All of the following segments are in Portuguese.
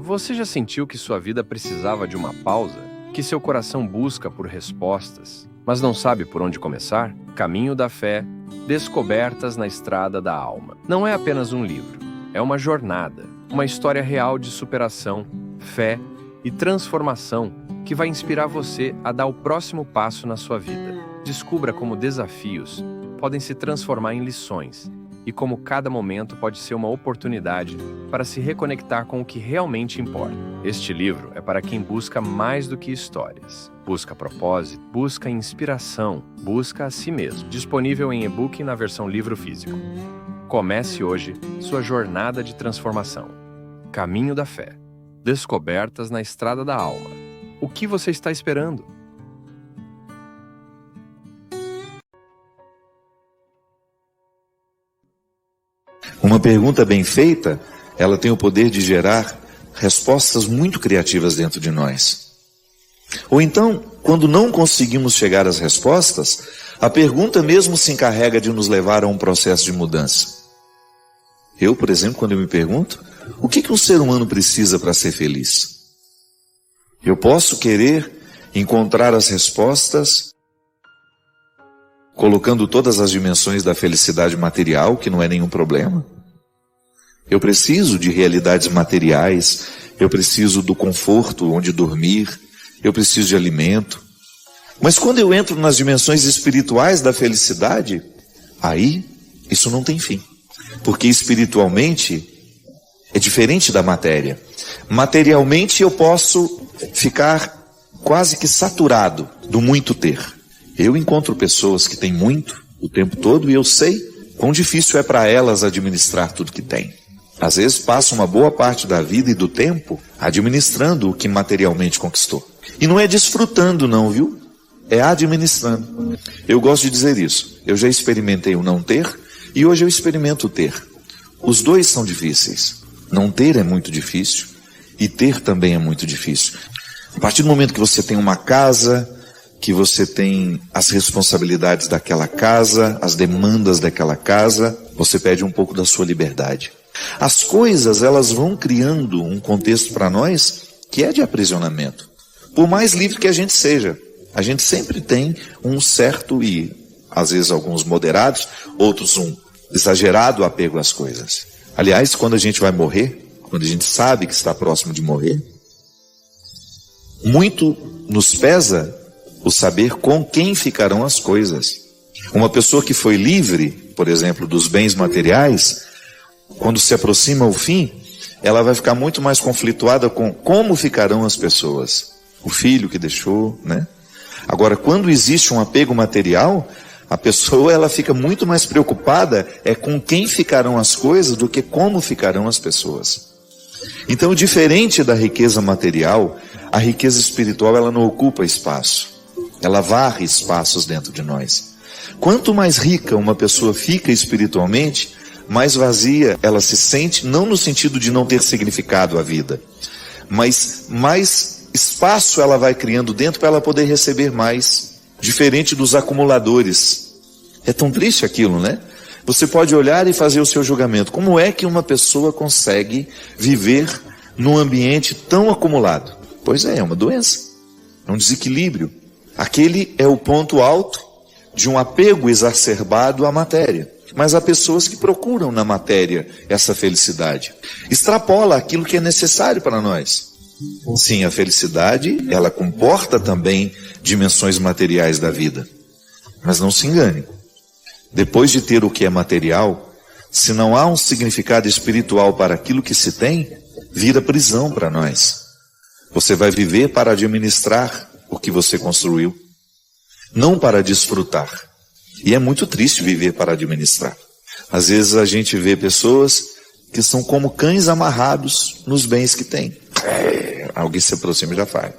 Você já sentiu que sua vida precisava de uma pausa? Que seu coração busca por respostas, mas não sabe por onde começar? Caminho da Fé, Descobertas na Estrada da Alma. Não é apenas um livro, é uma jornada, uma história real de superação, fé e transformação que vai inspirar você a dar o próximo passo na sua vida. Descubra como desafios podem se transformar em lições e como cada momento pode ser uma oportunidade para se reconectar com o que realmente importa. Este livro é para quem busca mais do que histórias. Busca propósito, busca inspiração, busca a si mesmo. Disponível em e-book e na versão livro físico. Comece hoje sua jornada de transformação. Caminho da Fé. Descobertas na Estrada da Alma. O que você está esperando? Uma pergunta bem feita, ela tem o poder de gerar respostas muito criativas dentro de nós. Ou então, quando não conseguimos chegar às respostas, a pergunta mesmo se encarrega de nos levar a um processo de mudança. Eu, por exemplo, quando eu me pergunto, o que um ser humano precisa para ser feliz? Eu posso querer encontrar as respostas colocando todas as dimensões da felicidade material, que não é nenhum problema. Eu preciso de realidades materiais, eu preciso do conforto onde dormir, eu preciso de alimento. Mas quando eu entro nas dimensões espirituais da felicidade, aí isso não tem fim. Porque espiritualmente é diferente da matéria. Materialmente eu posso ficar quase que saturado do muito ter. Eu encontro pessoas que têm muito o tempo todo e eu sei quão difícil é para elas administrar tudo que têm. Às vezes passa uma boa parte da vida e do tempo administrando o que materialmente conquistou. E não é desfrutando não, viu? É administrando. Eu gosto de dizer isso. Eu já experimentei o não ter e hoje eu experimento o ter. Os dois são difíceis. Não ter é muito difícil e ter também é muito difícil. A partir do momento que você tem uma casa, que você tem as responsabilidades daquela casa, as demandas daquela casa, você perde um pouco da sua liberdade. As coisas, elas vão criando um contexto para nós que é de aprisionamento. Por mais livre que a gente seja, a gente sempre tem um certo e, às vezes, alguns moderados, outros um exagerado apego às coisas. Aliás, quando a gente vai morrer, quando a gente sabe que está próximo de morrer, muito nos pesa o saber com quem ficarão as coisas. Uma pessoa que foi livre, por exemplo, dos bens materiais, quando se aproxima o fim, ela vai ficar muito mais conflituada com como ficarão as pessoas. O filho que deixou, né? Agora, quando existe um apego material, a pessoa ela fica muito mais preocupada com quem ficarão as coisas do que como ficarão as pessoas. Então, diferente da riqueza material, a riqueza espiritual ela não ocupa espaço. Ela varre espaços dentro de nós. Quanto mais rica uma pessoa fica espiritualmente, mais vazia ela se sente, não no sentido de não ter significado a vida, mas mais espaço ela vai criando dentro para ela poder receber mais, diferente dos acumuladores. É tão triste aquilo, né? Você pode olhar e fazer o seu julgamento. Como é que uma pessoa consegue viver num ambiente tão acumulado? Pois é uma doença, é um desequilíbrio. Aquele é o ponto alto de um apego exacerbado à matéria. Mas há pessoas que procuram na matéria essa felicidade. Extrapola aquilo que é necessário para nós. Sim, a felicidade, ela comporta também dimensões materiais da vida. Mas não se engane. Depois de ter o que é material, se não há um significado espiritual para aquilo que se tem, vira prisão para nós. Você vai viver para administrar o que você construiu, não para desfrutar. E é muito triste viver para administrar. Às vezes a gente vê pessoas que são como cães amarrados nos bens que têm. Alguém se aproxima e já faz.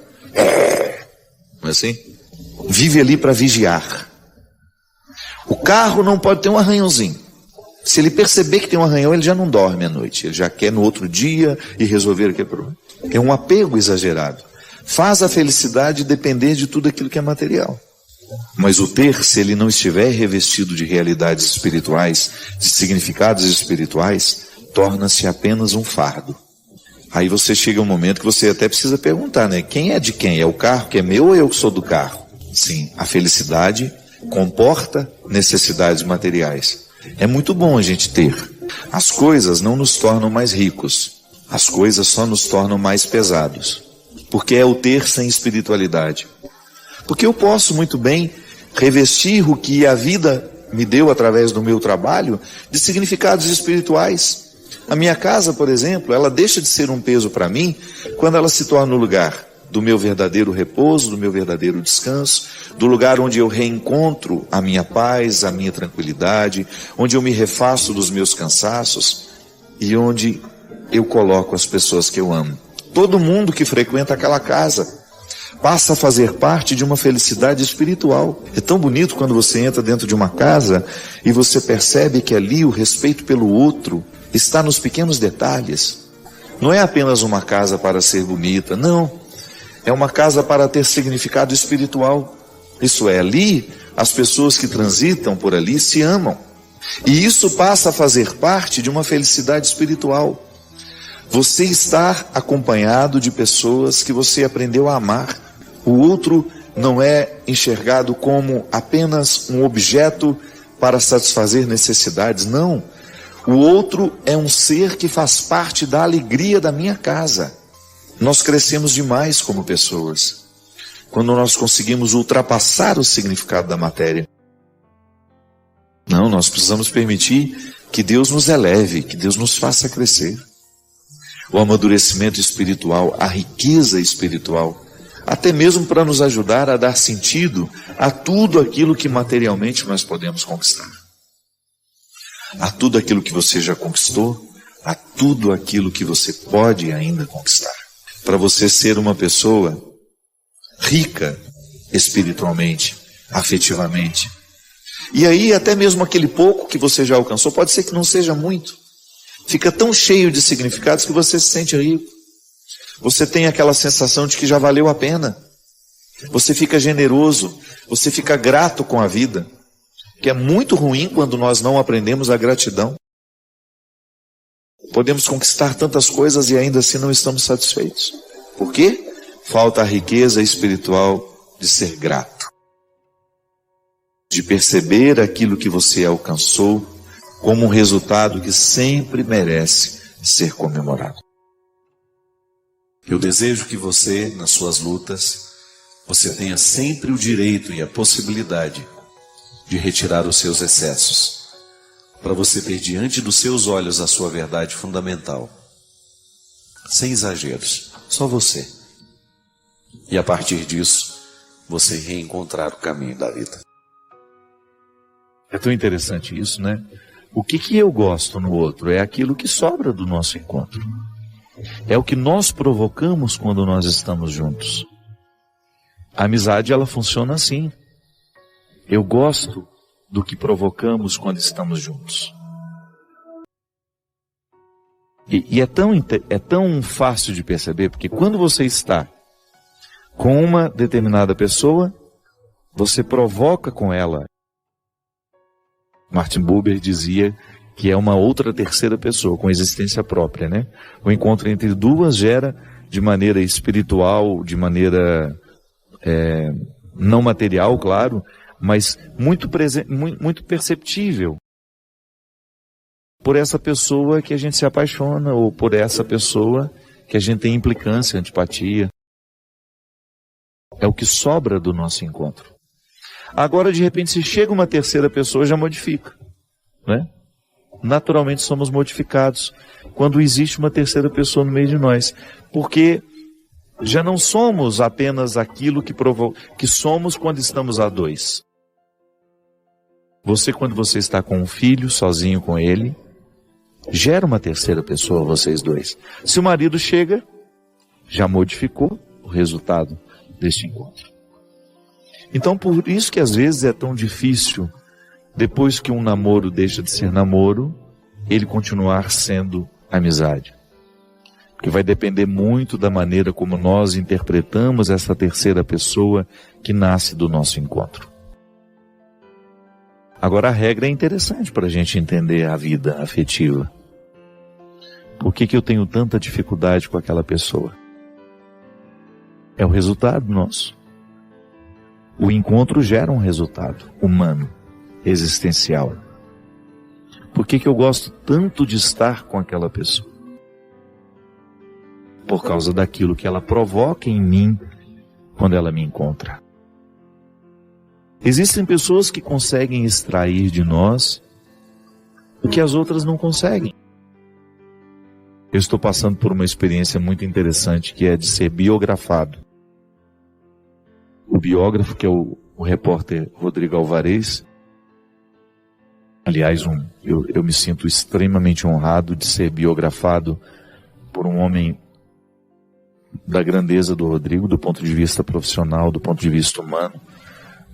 Não é assim? Vive ali para vigiar. O carro não pode ter um arranhãozinho. Se ele perceber que tem um arranhão, ele já não dorme à noite. Ele já quer no outro dia e resolver aquele problema. É um apego exagerado. Faz a felicidade depender de tudo aquilo que é material. Mas o ter, se ele não estiver revestido de realidades espirituais, de significados espirituais, torna-se apenas um fardo. Aí você chega um momento que você até precisa perguntar, né? Quem é de quem? É o carro que é meu ou eu que sou do carro? Sim, a felicidade comporta necessidades materiais. É muito bom a gente ter. As coisas não nos tornam mais ricos. As coisas só nos tornam mais pesados. Porque é o ter sem espiritualidade. Porque eu posso muito bem revestir o que a vida me deu através do meu trabalho de significados espirituais. A minha casa, por exemplo, ela deixa de ser um peso para mim quando ela se torna o lugar do meu verdadeiro repouso, do meu verdadeiro descanso, do lugar onde eu reencontro a minha paz, a minha tranquilidade, onde eu me refaço dos meus cansaços e onde eu coloco as pessoas que eu amo. Todo mundo que frequenta aquela casa passa a fazer parte de uma felicidade espiritual. É tão bonito quando você entra dentro de uma casa e você percebe que ali o respeito pelo outro está nos pequenos detalhes. Não é apenas uma casa para ser bonita, não. É uma casa para ter significado espiritual. Isso é, ali as pessoas que transitam por ali se amam. E isso passa a fazer parte de uma felicidade espiritual. Você estar acompanhado de pessoas que você aprendeu a amar. O outro não é enxergado como apenas um objeto para satisfazer necessidades, não. O outro é um ser que faz parte da alegria da minha casa. Nós crescemos demais como pessoas, quando nós conseguimos ultrapassar o significado da matéria. Não, nós precisamos permitir que Deus nos eleve, que Deus nos faça crescer. O amadurecimento espiritual, a riqueza espiritual, até mesmo para nos ajudar a dar sentido a tudo aquilo que materialmente nós podemos conquistar. A tudo aquilo que você já conquistou, a tudo aquilo que você pode ainda conquistar. Para você ser uma pessoa rica espiritualmente, afetivamente. E aí até mesmo aquele pouco que você já alcançou, pode ser que não seja muito. Fica tão cheio de significados que você se sente rico. Você tem aquela sensação de que já valeu a pena. Você fica generoso, você fica grato com a vida. Que é muito ruim quando nós não aprendemos a gratidão. Podemos conquistar tantas coisas e ainda assim não estamos satisfeitos. Por quê? Falta a riqueza espiritual de ser grato. De perceber aquilo que você alcançou como um resultado que sempre merece ser comemorado. Eu desejo que você, nas suas lutas, você tenha sempre o direito e a possibilidade de retirar os seus excessos, para você ter diante dos seus olhos a sua verdade fundamental, sem exageros, só você. E a partir disso, você reencontrar o caminho da vida. É tão interessante isso, né? O que eu gosto no outro é aquilo que sobra do nosso encontro. É o que nós provocamos quando nós estamos juntos. A amizade, ela funciona assim. Eu gosto do que provocamos quando estamos juntos. E é tão fácil de perceber, porque quando você está com uma determinada pessoa, você provoca com ela. Martin Buber dizia que é uma outra terceira pessoa, com existência própria, né? O encontro entre duas gera de maneira espiritual, de maneira não material, claro, mas muito perceptível por essa pessoa que a gente se apaixona, ou por essa pessoa que a gente tem implicância, antipatia. É o que sobra do nosso encontro. Agora, de repente, se chega uma terceira pessoa, já modifica, né? Naturalmente somos modificados quando existe uma terceira pessoa no meio de nós, porque já não somos apenas aquilo que somos quando estamos a dois. Você, quando você está com um filho, sozinho com ele, gera uma terceira pessoa, vocês dois. Se o marido chega, já modificou o resultado deste encontro. Então, por isso que às vezes é tão difícil, depois que um namoro deixa de ser namoro, ele continuar sendo amizade. Porque vai depender muito da maneira como nós interpretamos essa terceira pessoa que nasce do nosso encontro. Agora, a regra é interessante para a gente entender a vida afetiva. Por que eu tenho tanta dificuldade com aquela pessoa? É o resultado nosso. O encontro gera um resultado humano, existencial. Por que eu gosto tanto de estar com aquela pessoa? Por causa daquilo que ela provoca em mim quando ela me encontra. Existem pessoas que conseguem extrair de nós o que as outras não conseguem. Eu estou passando por uma experiência muito interessante, que é de ser biografado. O biógrafo, que é o repórter Rodrigo Alvarez, aliás, eu me sinto extremamente honrado de ser biografado por um homem da grandeza do Rodrigo, do ponto de vista profissional, do ponto de vista humano.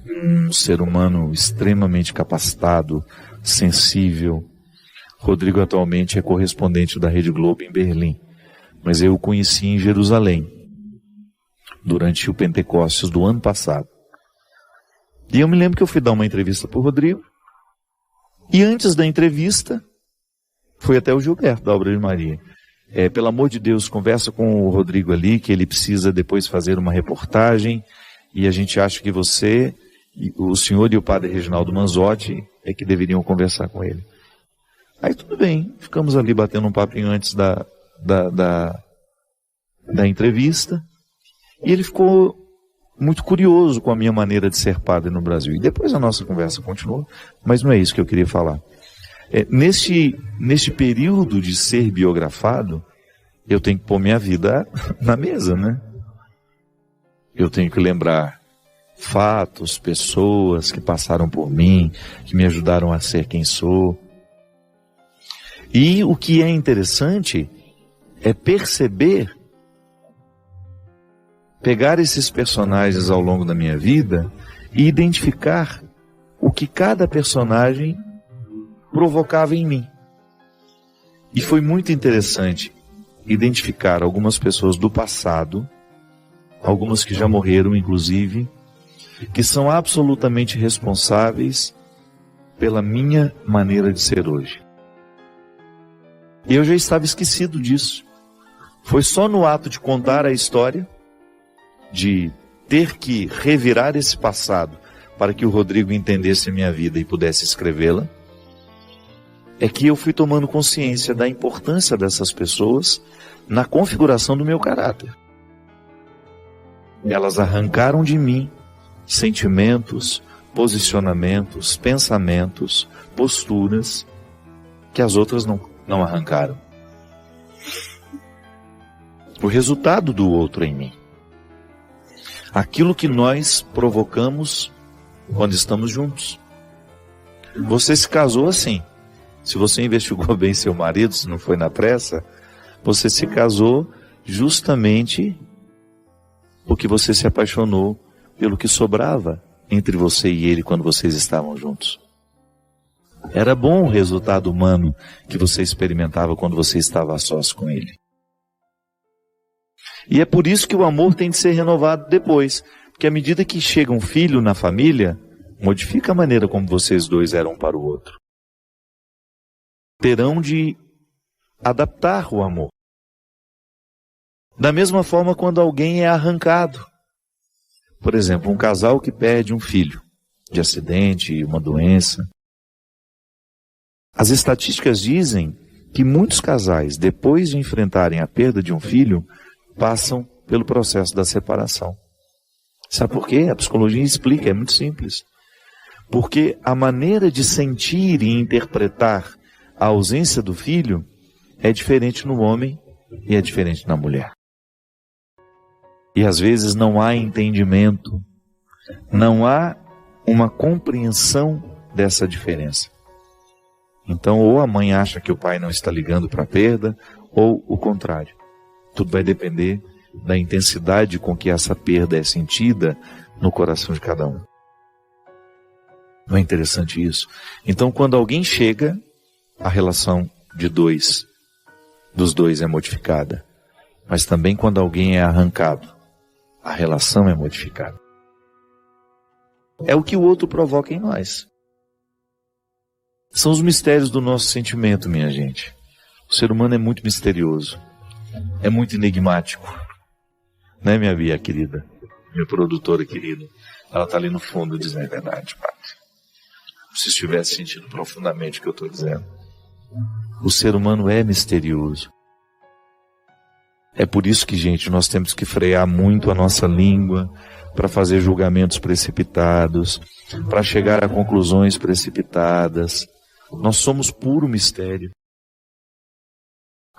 Um ser humano extremamente capacitado, sensível. Rodrigo atualmente é correspondente da Rede Globo em Berlim, mas eu o conheci em Jerusalém, durante o Pentecostes do ano passado. E eu me lembro que eu fui dar uma entrevista para o Rodrigo, e antes da entrevista, fui até o Gilberto, da Obra de Maria. Pelo amor de Deus, conversa com o Rodrigo ali, que ele precisa depois fazer uma reportagem, e a gente acha que você, o senhor e o padre Reginaldo Manzotti é que deveriam conversar com ele. Aí tudo bem, ficamos ali batendo um papinho antes da entrevista, e ele ficou muito curioso com a minha maneira de ser padre no Brasil. E depois a nossa conversa continuou, mas não é isso que eu queria falar. Neste período de ser biografado, eu tenho que pôr minha vida na mesa, né? Eu tenho que lembrar fatos, pessoas que passaram por mim, que me ajudaram a ser quem sou. E o que é interessante é perceber, pegar esses personagens ao longo da minha vida e identificar o que cada personagem provocava em mim. E foi muito interessante identificar algumas pessoas do passado, algumas que já morreram inclusive, que são absolutamente responsáveis pela minha maneira de ser hoje. E eu já estava esquecido disso. Foi só no ato de contar a história, de ter que revirar esse passado para que o Rodrigo entendesse a minha vida e pudesse escrevê-la, é que eu fui tomando consciência da importância dessas pessoas na configuração do meu caráter. Elas arrancaram de mim sentimentos, posicionamentos, pensamentos, posturas que as outras não arrancaram. O resultado do outro em mim. Aquilo que nós provocamos quando estamos juntos. Você se casou assim. Se você investigou bem seu marido, se não foi na pressa, você se casou justamente porque você se apaixonou pelo que sobrava entre você e ele quando vocês estavam juntos. Era bom o resultado humano que você experimentava quando você estava a sós com ele. E é por isso que o amor tem de ser renovado depois, porque à medida que chega um filho na família, modifica a maneira como vocês dois eram um para o outro. Terão de adaptar o amor. Da mesma forma quando alguém é arrancado. Por exemplo, um casal que perde um filho de acidente, uma doença. As estatísticas dizem que muitos casais, depois de enfrentarem a perda de um filho, passam pelo processo da separação. Sabe por quê? A psicologia explica, é muito simples. Porque a maneira de sentir e interpretar a ausência do filho é diferente no homem e é diferente na mulher. E às vezes não há entendimento, não há uma compreensão dessa diferença. Então, ou a mãe acha que o pai não está ligando para a perda, ou o contrário. Tudo vai depender da intensidade com que essa perda é sentida no coração de cada um. Não é interessante isso? Então, quando alguém chega, a relação dos dois é modificada. Mas também quando alguém é arrancado, a relação é modificada. É o que o outro provoca em nós. São os mistérios do nosso sentimento, minha gente. O ser humano é muito misterioso, é muito enigmático. Né, minha Bia querida? Minha produtora querida. Ela está ali no fundo dizendo a verdade, Padre. Se estivesse sentindo profundamente o que eu estou dizendo. O ser humano é misterioso. É por isso que, gente, nós temos que frear muito a nossa língua para fazer julgamentos precipitados, para chegar a conclusões precipitadas. Nós somos puro mistério.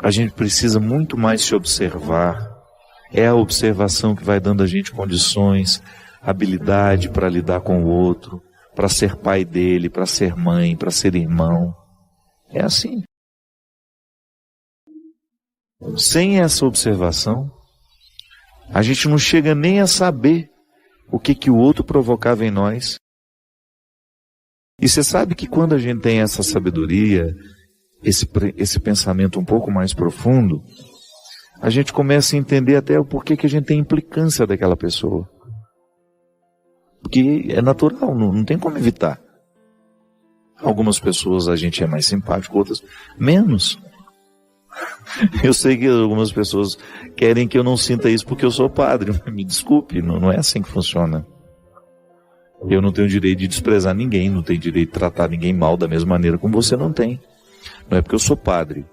A gente precisa muito mais se observar. É a observação que vai dando a gente condições, habilidade para lidar com o outro, para ser pai dele, para ser mãe, para ser irmão. É assim. Sem essa observação, a gente não chega nem a saber o que o outro provocava em nós. E você sabe que quando a gente tem essa sabedoria, esse pensamento um pouco mais profundo, a gente começa a entender até o porquê que a gente tem implicância daquela pessoa. Porque é natural, não tem como evitar. Algumas pessoas a gente é mais simpático, outras menos. Eu sei que algumas pessoas querem que eu não sinta isso porque eu sou padre. Me desculpe, não é assim que funciona. Eu não tenho direito de desprezar ninguém, não tenho direito de tratar ninguém mal da mesma maneira como você não tem. Não é porque eu sou padre.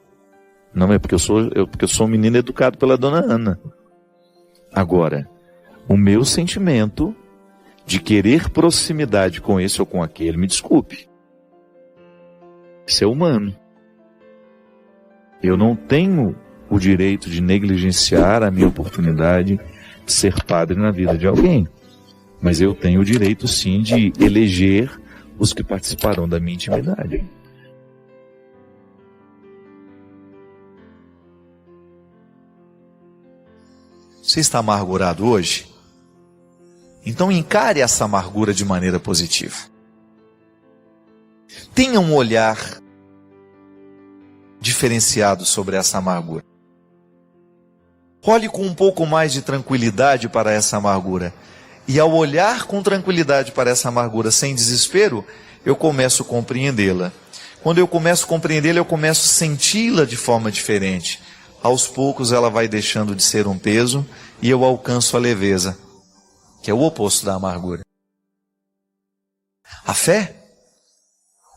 Não é porque eu sou um menino educado pela dona Ana. Agora, o meu sentimento de querer proximidade com esse ou com aquele, me desculpe. Isso é humano. Eu não tenho o direito de negligenciar a minha oportunidade de ser padre na vida de alguém. Mas eu tenho o direito, sim, de eleger os que participarão da minha intimidade. Você está amargurado hoje? Então encare essa amargura de maneira positiva. Tenha um olhar diferenciado sobre essa amargura. Olhe com um pouco mais de tranquilidade para essa amargura. E ao olhar com tranquilidade para essa amargura, sem desespero, eu começo a compreendê-la. Quando eu começo a compreendê-la, eu começo a senti-la de forma diferente. Aos poucos ela vai deixando de ser um peso e eu alcanço a leveza, que é o oposto da amargura. A fé,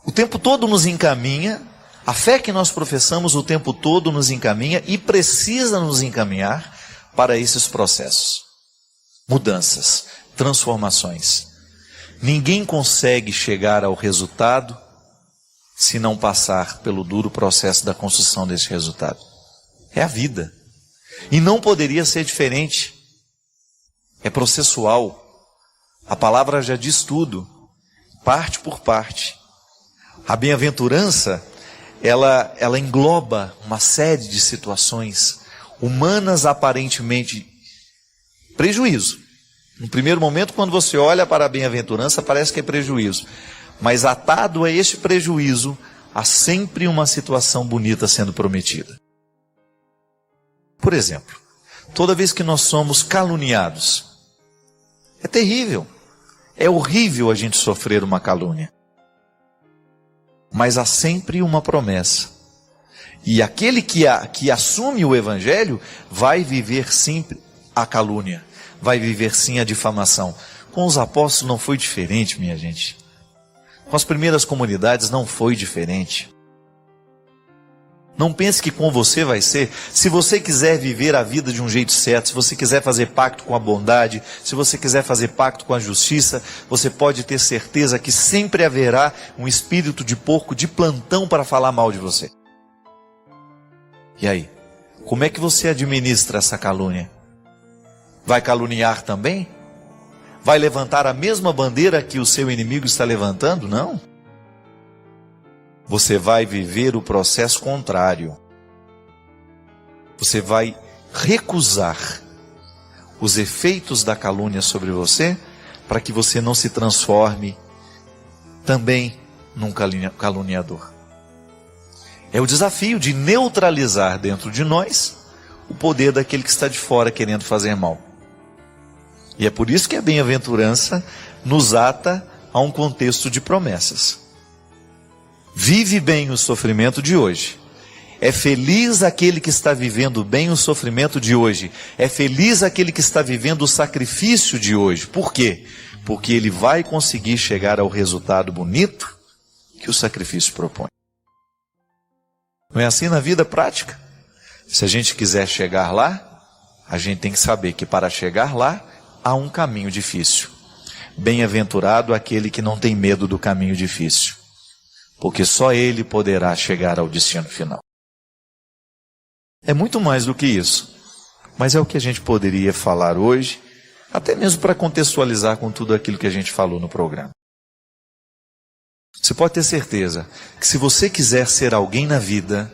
o tempo todo nos encaminha, a fé que nós professamos o tempo todo nos encaminha e precisa nos encaminhar para esses processos. Mudanças, transformações. Ninguém consegue chegar ao resultado se não passar pelo duro processo da construção desse resultado. É a vida. E não poderia ser diferente. É processual. A palavra já diz tudo, parte por parte. A bem-aventurança, ela engloba uma série de situações humanas aparentemente prejuízo. No primeiro momento, quando você olha para a bem-aventurança, parece que é prejuízo. Mas atado a este prejuízo, há sempre uma situação bonita sendo prometida. Por exemplo, toda vez que nós somos caluniados, é terrível, é horrível a gente sofrer uma calúnia. Mas há sempre uma promessa. E aquele que assume o Evangelho vai viver sim a calúnia, vai viver sim a difamação. Com os apóstolos não foi diferente, minha gente. Com as primeiras comunidades não foi diferente. Não pense que com você vai ser. Se você quiser viver a vida de um jeito certo, se você quiser fazer pacto com a bondade, se você quiser fazer pacto com a justiça, você pode ter certeza que sempre haverá um espírito de porco de plantão para falar mal de você. E aí? Como é que você administra essa calúnia? Vai caluniar também? Vai levantar a mesma bandeira que o seu inimigo está levantando? Não. Você vai viver o processo contrário. Você vai recusar os efeitos da calúnia sobre você, para que você não se transforme também num caluniador. É o desafio de neutralizar dentro de nós o poder daquele que está de fora querendo fazer mal. E é por isso que a bem-aventurança nos ata a um contexto de promessas. Vive bem o sofrimento de hoje. É feliz aquele que está vivendo bem o sofrimento de hoje. É feliz aquele que está vivendo o sacrifício de hoje. Por quê? Porque ele vai conseguir chegar ao resultado bonito que o sacrifício propõe. Não é assim na vida prática? Se a gente quiser chegar lá, a gente tem que saber que para chegar lá, há um caminho difícil. Bem-aventurado aquele que não tem medo do caminho difícil, porque só ele poderá chegar ao destino final. É muito mais do que isso, mas é o que a gente poderia falar hoje, até mesmo para contextualizar com tudo aquilo que a gente falou no programa. Você pode ter certeza que se você quiser ser alguém na vida,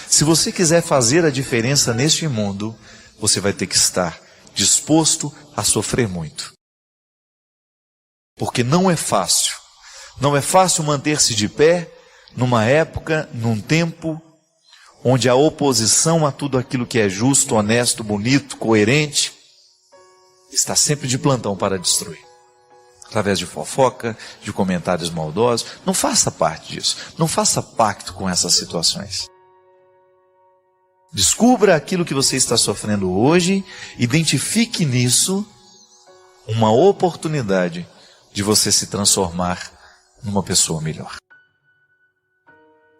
se você quiser fazer a diferença neste mundo, você vai ter que estar disposto a sofrer muito. Porque não é fácil. Não é fácil manter-se de pé numa época, num tempo, onde a oposição a tudo aquilo que é justo, honesto, bonito, coerente, está sempre de plantão para destruir. Através de fofoca, de comentários maldosos. Não faça parte disso. Não faça pacto com essas situações. Descubra aquilo que você está sofrendo hoje, identifique nisso uma oportunidade de você se transformar numa pessoa melhor.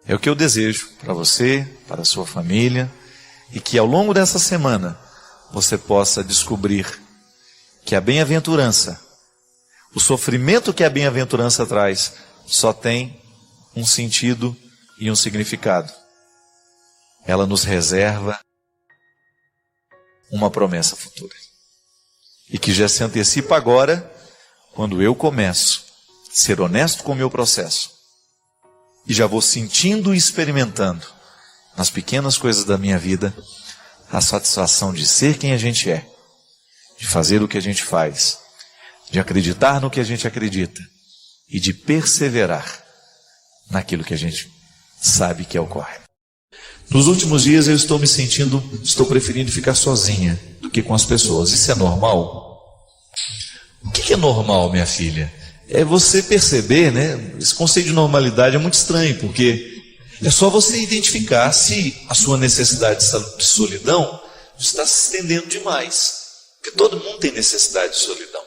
É o que eu desejo para você, para a sua família, e que ao longo dessa semana você possa descobrir que a bem-aventurança, o sofrimento que a bem-aventurança traz, só tem um sentido e um significado. Ela nos reserva uma promessa futura. E que já se antecipa agora, quando eu começo a ser honesto com o meu processo. E já vou sentindo e experimentando, nas pequenas coisas da minha vida, a satisfação de ser quem a gente é, de fazer o que a gente faz, de acreditar no que a gente acredita e de perseverar naquilo que a gente sabe que é o correto. Nos últimos dias eu estou preferindo ficar sozinha do que com as pessoas. Isso é normal? O que é normal, minha filha? É você perceber, né? Esse conceito de normalidade é muito estranho, porque é só você identificar se a sua necessidade de solidão está se estendendo demais. Porque todo mundo tem necessidade de solidão.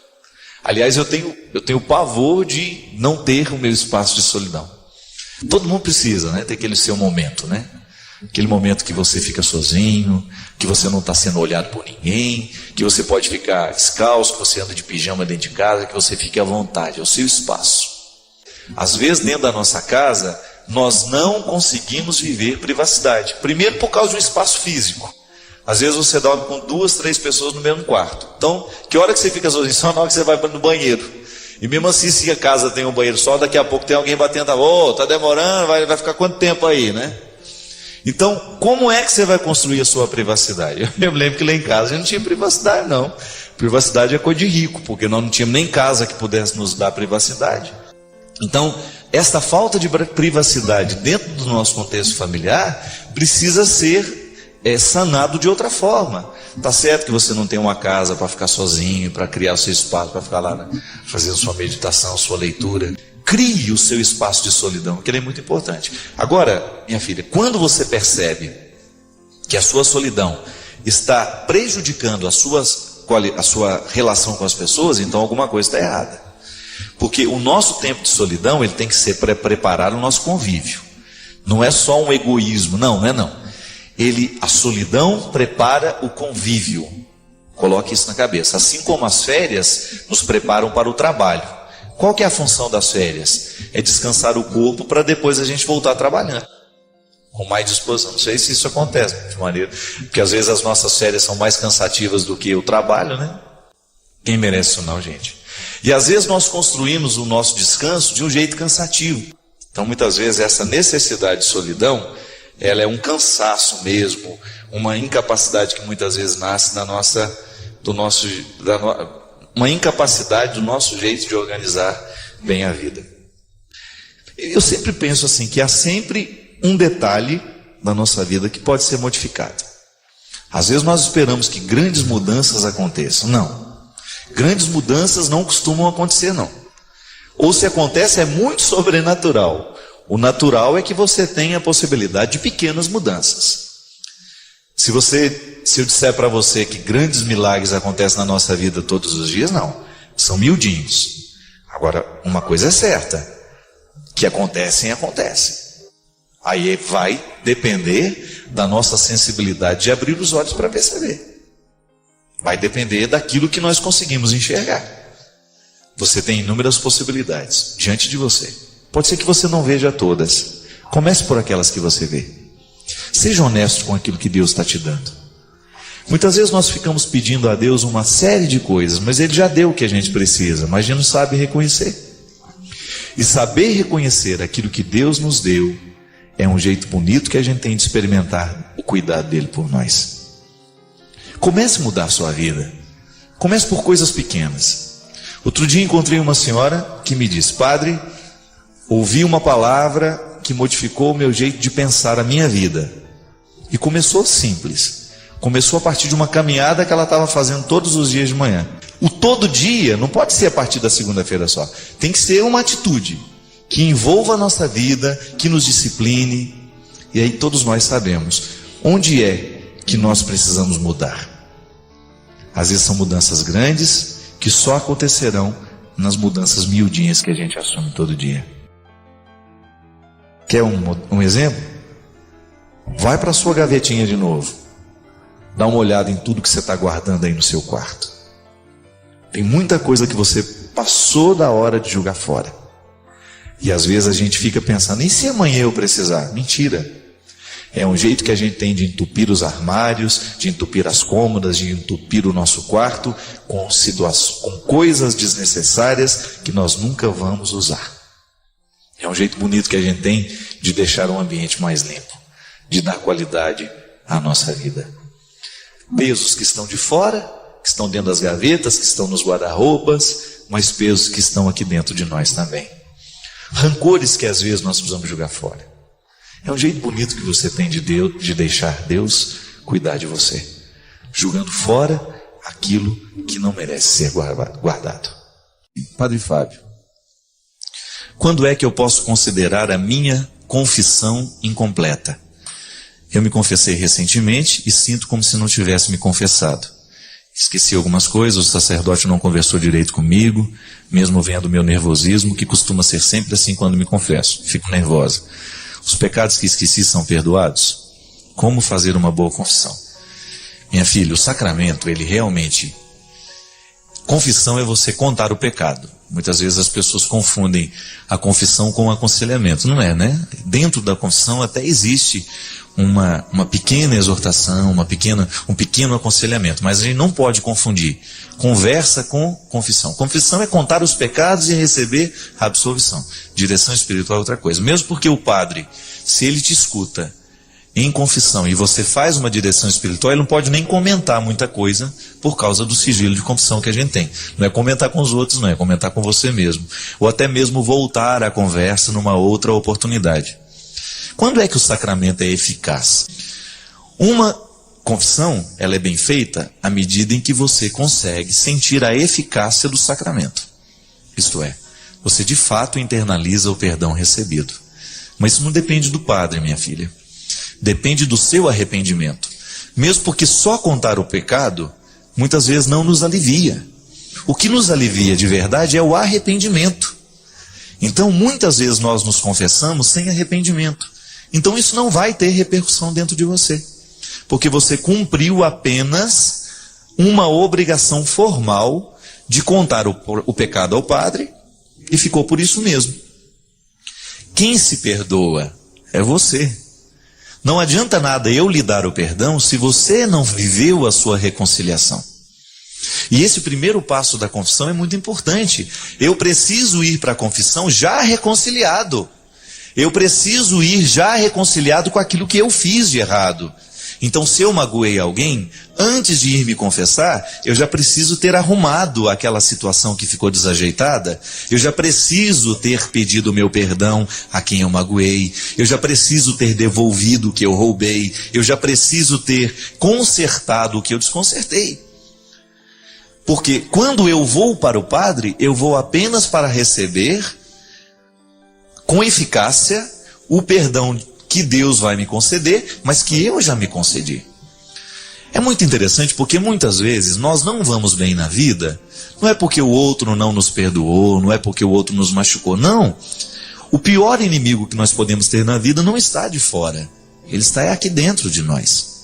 Aliás, eu tenho pavor de não ter o meu espaço de solidão. Todo mundo precisa, né? Ter aquele seu momento, né? Aquele momento que você fica sozinho, que você não está sendo olhado por ninguém, que você pode ficar descalço, que você anda de pijama dentro de casa, que você fique à vontade, é o seu espaço. Às vezes, dentro da nossa casa, nós não conseguimos viver privacidade. Primeiro, por causa do espaço físico. Às vezes você dorme com 2, 3 pessoas no mesmo quarto. Então, que hora que você fica sozinho? Só na hora que você vai no banheiro. E mesmo assim, se a casa tem um banheiro só, daqui a pouco tem alguém batendo a boca, tá demorando, vai ficar quanto tempo aí, né? Então, como é que você vai construir a sua privacidade? Eu me lembro que lá em casa a gente não tinha privacidade, não. Privacidade é coisa de rico, porque nós não tínhamos nem casa que pudesse nos dar privacidade. Então, esta falta de privacidade dentro do nosso contexto familiar precisa ser sanado de outra forma. Tá certo que você não tem uma casa para ficar sozinho, para criar o seu espaço, para ficar lá, né, fazendo sua meditação, sua leitura. Crie o seu espaço de solidão, que ele é muito importante. Agora, minha filha, quando você percebe que a sua solidão está prejudicando a sua relação com as pessoas, então alguma coisa está errada. Porque o nosso tempo de solidão, ele tem que ser para preparar o nosso convívio. Não é só um egoísmo, não é não. A solidão prepara o convívio. Coloque isso na cabeça. Assim como as férias nos preparam para o trabalho. Qual que é a função das férias? É descansar o corpo para depois a gente voltar trabalhando. Com mais disposição. Não sei se isso acontece de maneira. Porque às vezes as nossas férias são mais cansativas do que o trabalho, né? Quem merece isso não, gente? E às vezes nós construímos o nosso descanso de um jeito cansativo. Então muitas vezes essa necessidade de solidão, ela é um cansaço mesmo, uma incapacidade que muitas vezes nasce uma incapacidade do nosso jeito de organizar bem a vida. Eu sempre penso assim, que há sempre um detalhe na nossa vida que pode ser modificado. Às vezes nós esperamos que grandes mudanças aconteçam. Não. Grandes mudanças não costumam acontecer, não. Ou se acontece, é muito sobrenatural. O natural é que você tenha a possibilidade de pequenas mudanças. Se eu disser para você que grandes milagres acontecem na nossa vida todos os dias, não. São miudinhos. Agora, uma coisa é certa, que acontecem. Aí vai depender da nossa sensibilidade de abrir os olhos para perceber. Vai depender daquilo que nós conseguimos enxergar. Você tem inúmeras possibilidades diante de você. Pode ser que você não veja todas. Comece por aquelas que você vê. Seja honesto com aquilo que Deus está te dando. Muitas vezes nós ficamos pedindo a Deus uma série de coisas, mas Ele já deu o que a gente precisa, mas a gente não sabe reconhecer. E saber reconhecer aquilo que Deus nos deu é um jeito bonito que a gente tem de experimentar o cuidado dele por nós. Comece a mudar a sua vida. Comece por coisas pequenas. Outro dia encontrei uma senhora que me disse: padre, ouvi uma palavra que modificou o meu jeito de pensar a minha vida. E começou simples. Começou a partir de uma caminhada que ela estava fazendo todos os dias de manhã. O todo dia não pode ser a partir da segunda-feira só. Tem que ser uma atitude que envolva a nossa vida, que nos discipline. E aí todos nós sabemos onde é que nós precisamos mudar. Às vezes são mudanças grandes que só acontecerão nas mudanças miudinhas que a gente assume todo dia. Quer um exemplo? Vai para a sua gavetinha de novo. Dá uma olhada em tudo que você está guardando aí no seu quarto. Tem muita coisa que você passou da hora de jogar fora. E às vezes a gente fica pensando: e se amanhã eu precisar? Mentira. É um jeito que a gente tem de entupir os armários, de entupir as cômodas, de entupir o nosso quarto com coisas desnecessárias que nós nunca vamos usar. É um jeito bonito que a gente tem de deixar o ambiente mais limpo, de dar qualidade à nossa vida. Pesos que estão de fora, que estão dentro das gavetas, que estão nos guarda-roupas, mas pesos que estão aqui dentro de nós também. Rancores que às vezes nós precisamos jogar fora. É um jeito bonito que você tem de deixar Deus cuidar de você, jogando fora aquilo que não merece ser guardado. Padre Fábio, quando é que eu posso considerar a minha confissão incompleta? Eu me confessei recentemente e sinto como se não tivesse me confessado. Esqueci algumas coisas, o sacerdote não conversou direito comigo, mesmo vendo o meu nervosismo, que costuma ser sempre assim quando me confesso. Fico nervosa. Os pecados que esqueci são perdoados? Como fazer uma boa confissão? Minha filha, o sacramento, ele realmente... Confissão é você contar o pecado. Muitas vezes as pessoas confundem a confissão com o aconselhamento. Não é, né? Dentro da confissão até existe uma pequena exortação, um pequeno aconselhamento. Mas a gente não pode confundir conversa com confissão. Confissão é contar os pecados e receber a absolvição. Direção espiritual é outra coisa. Mesmo porque o padre, se ele te escuta em confissão e você faz uma direção espiritual, ele não pode nem comentar muita coisa por causa do sigilo de confissão que a gente tem. Não é comentar com os outros, não é comentar com você mesmo. Ou até mesmo voltar à conversa numa outra oportunidade. Quando é que o sacramento é eficaz? Uma confissão, ela é bem feita à medida em que você consegue sentir a eficácia do sacramento. Isto é, você de fato internaliza o perdão recebido. Mas isso não depende do padre, minha filha. Depende do seu arrependimento. Mesmo porque só contar o pecado, muitas vezes não nos alivia. O que nos alivia de verdade é o arrependimento. Então, muitas vezes nós nos confessamos sem arrependimento. Então, isso não vai ter repercussão dentro de você. Porque você cumpriu apenas uma obrigação formal de contar o pecado ao padre e ficou por isso mesmo. Quem se perdoa é você. Não adianta nada eu lhe dar o perdão se você não viveu a sua reconciliação. E esse primeiro passo da confissão é muito importante. Eu preciso ir para a confissão já reconciliado. Eu preciso ir já reconciliado com aquilo que eu fiz de errado. Então, se eu magoei alguém, antes de ir me confessar, eu já preciso ter arrumado aquela situação que ficou desajeitada. Eu já preciso ter pedido o meu perdão a quem eu magoei. Eu já preciso ter devolvido o que eu roubei. Eu já preciso ter consertado o que eu desconsertei. Porque quando eu vou para o padre, eu vou apenas para receber com eficácia o perdão que Deus vai me conceder, mas que eu já me concedi. É muito interessante porque muitas vezes nós não vamos bem na vida, não é porque o outro não nos perdoou, não é porque o outro nos machucou, não. O pior inimigo que nós podemos ter na vida não está de fora, ele está aqui dentro de nós.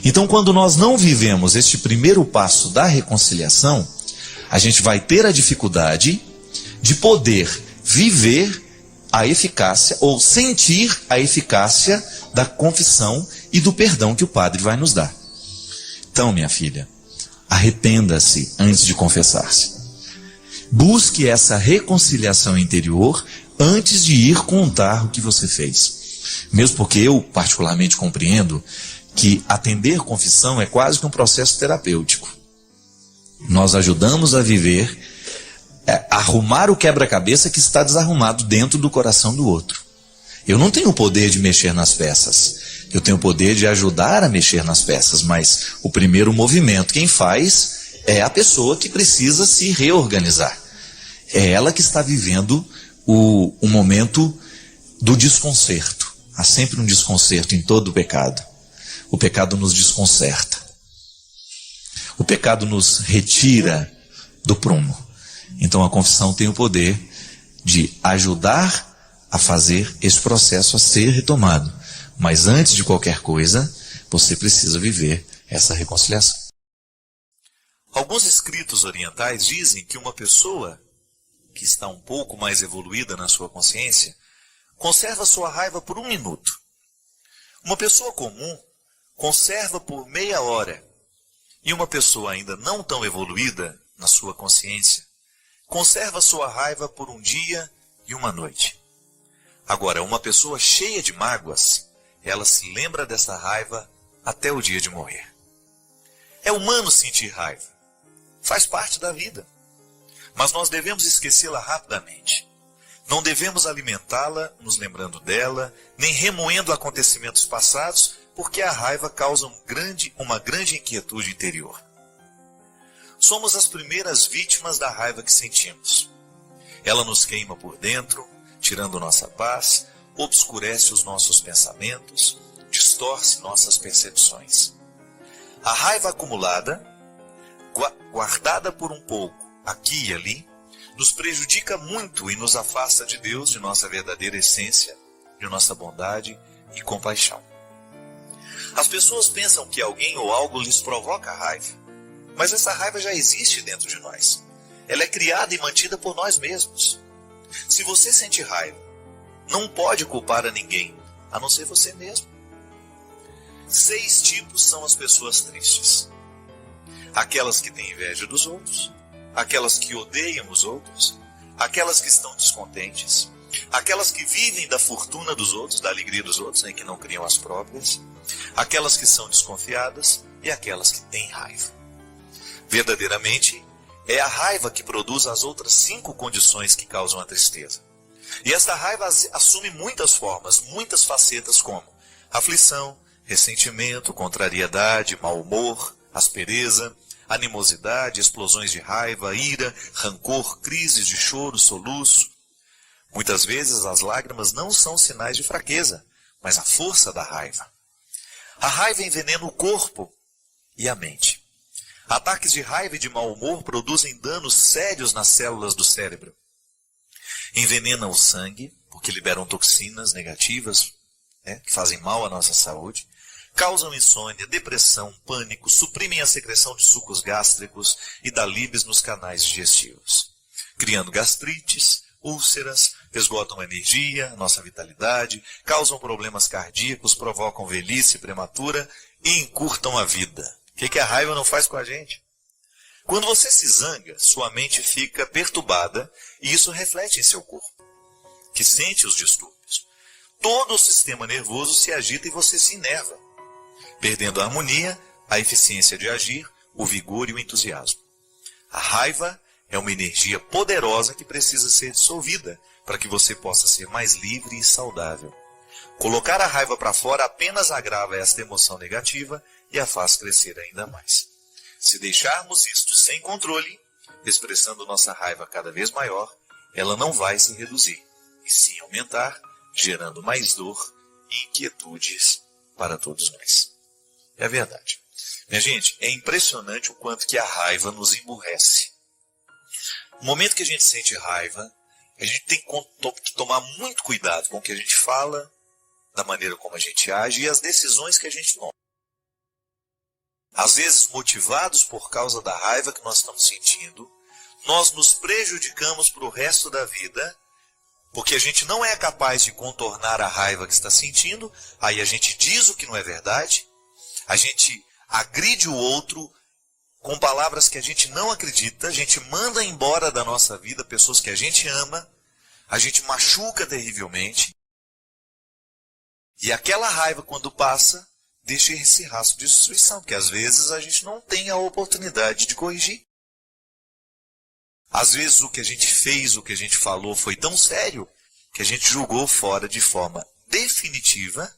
Então, quando nós não vivemos este primeiro passo da reconciliação, a gente vai ter a dificuldade de poder viver a eficácia ou sentir a eficácia da confissão e do perdão que o Padre vai nos dar. Então, minha filha, arrependa-se antes de confessar-se. Busque essa reconciliação interior antes de ir contar o que você fez. Mesmo porque eu, particularmente, compreendo que atender confissão é quase que um processo terapêutico. Nós ajudamos a viver, arrumar o quebra-cabeça que está desarrumado dentro do coração do outro. Eu não tenho o poder de mexer nas peças. Eu tenho o poder de ajudar a mexer nas peças, mas o primeiro movimento quem faz é a pessoa que precisa se reorganizar. É ela que está vivendo o momento do desconcerto. Há sempre um desconcerto em todo o pecado. O pecado nos desconcerta. O pecado nos retira do prumo. Então a confissão tem o poder de ajudar a fazer esse processo a ser retomado. Mas antes de qualquer coisa, você precisa viver essa reconciliação. Alguns escritos orientais dizem que uma pessoa que está um pouco mais evoluída na sua consciência conserva sua raiva por 1 minuto. Uma pessoa comum conserva por meia hora. E uma pessoa ainda não tão evoluída na sua consciência conserva sua raiva por 1 dia e 1 noite. Agora, uma pessoa cheia de mágoas, ela se lembra dessa raiva até o dia de morrer. É humano sentir raiva. Faz parte da vida. Mas nós devemos esquecê-la rapidamente. Não devemos alimentá-la nos lembrando dela, nem remoendo acontecimentos passados, porque a raiva causa uma grande inquietude interior. Somos as primeiras vítimas da raiva que sentimos. Ela nos queima por dentro, tirando nossa paz, obscurece os nossos pensamentos, distorce nossas percepções. A raiva acumulada, guardada por um pouco, aqui e ali, nos prejudica muito e nos afasta de Deus, de nossa verdadeira essência, de nossa bondade e compaixão. As pessoas pensam que alguém ou algo lhes provoca raiva, mas essa raiva já existe dentro de nós. Ela é criada e mantida por nós mesmos. Se você sente raiva, não pode culpar a ninguém, a não ser você mesmo. 6 tipos são as pessoas tristes. Aquelas que têm inveja dos outros, aquelas que odeiam os outros, aquelas que estão descontentes, aquelas que vivem da fortuna dos outros, da alegria dos outros, que não criam as próprias, aquelas que são desconfiadas e aquelas que têm raiva. Verdadeiramente, é a raiva que produz as outras 5 condições que causam a tristeza. E esta raiva assume muitas formas, muitas facetas como aflição, ressentimento, contrariedade, mau humor, aspereza, animosidade, explosões de raiva, ira, rancor, crises de choro, soluço. Muitas vezes as lágrimas não são sinais de fraqueza, mas a força da raiva. A raiva envenena o corpo e a mente. Ataques de raiva e de mau humor produzem danos sérios nas células do cérebro. Envenenam o sangue, porque liberam toxinas negativas, que fazem mal à nossa saúde. Causam insônia, depressão, pânico, suprimem a secreção de sucos gástricos e da libes nos canais digestivos, criando gastrites, úlceras, esgotam a energia, a nossa vitalidade, causam problemas cardíacos, provocam velhice prematura e encurtam a vida. O que a raiva não faz com a gente? Quando você se zanga, sua mente fica perturbada e isso reflete em seu corpo, que sente os distúrbios. Todo o sistema nervoso se agita e você se enerva, perdendo a harmonia, a eficiência de agir, o vigor e o entusiasmo. A raiva é uma energia poderosa que precisa ser dissolvida para que você possa ser mais livre e saudável. Colocar a raiva para fora apenas agrava esta emoção negativa e a faz crescer ainda mais. Se deixarmos isto sem controle, expressando nossa raiva cada vez maior, ela não vai se reduzir, e sim aumentar, gerando mais dor e inquietudes para todos nós. É verdade. Minha gente, é impressionante o quanto que a raiva nos emburrece. No momento que a gente sente raiva, a gente tem que tomar muito cuidado com o que a gente fala, da maneira como a gente age e as decisões que a gente toma. Às vezes, motivados por causa da raiva que nós estamos sentindo, nós nos prejudicamos para o resto da vida, porque a gente não é capaz de contornar a raiva que está sentindo, aí a gente diz o que não é verdade, a gente agride o outro com palavras que a gente não acredita, a gente manda embora da nossa vida pessoas que a gente ama, a gente machuca terrivelmente, e aquela raiva, quando passa, deixa esse rastro de destruição, que às vezes a gente não tem a oportunidade de corrigir. Às vezes o que a gente fez, o que a gente falou foi tão sério que a gente julgou fora de forma definitiva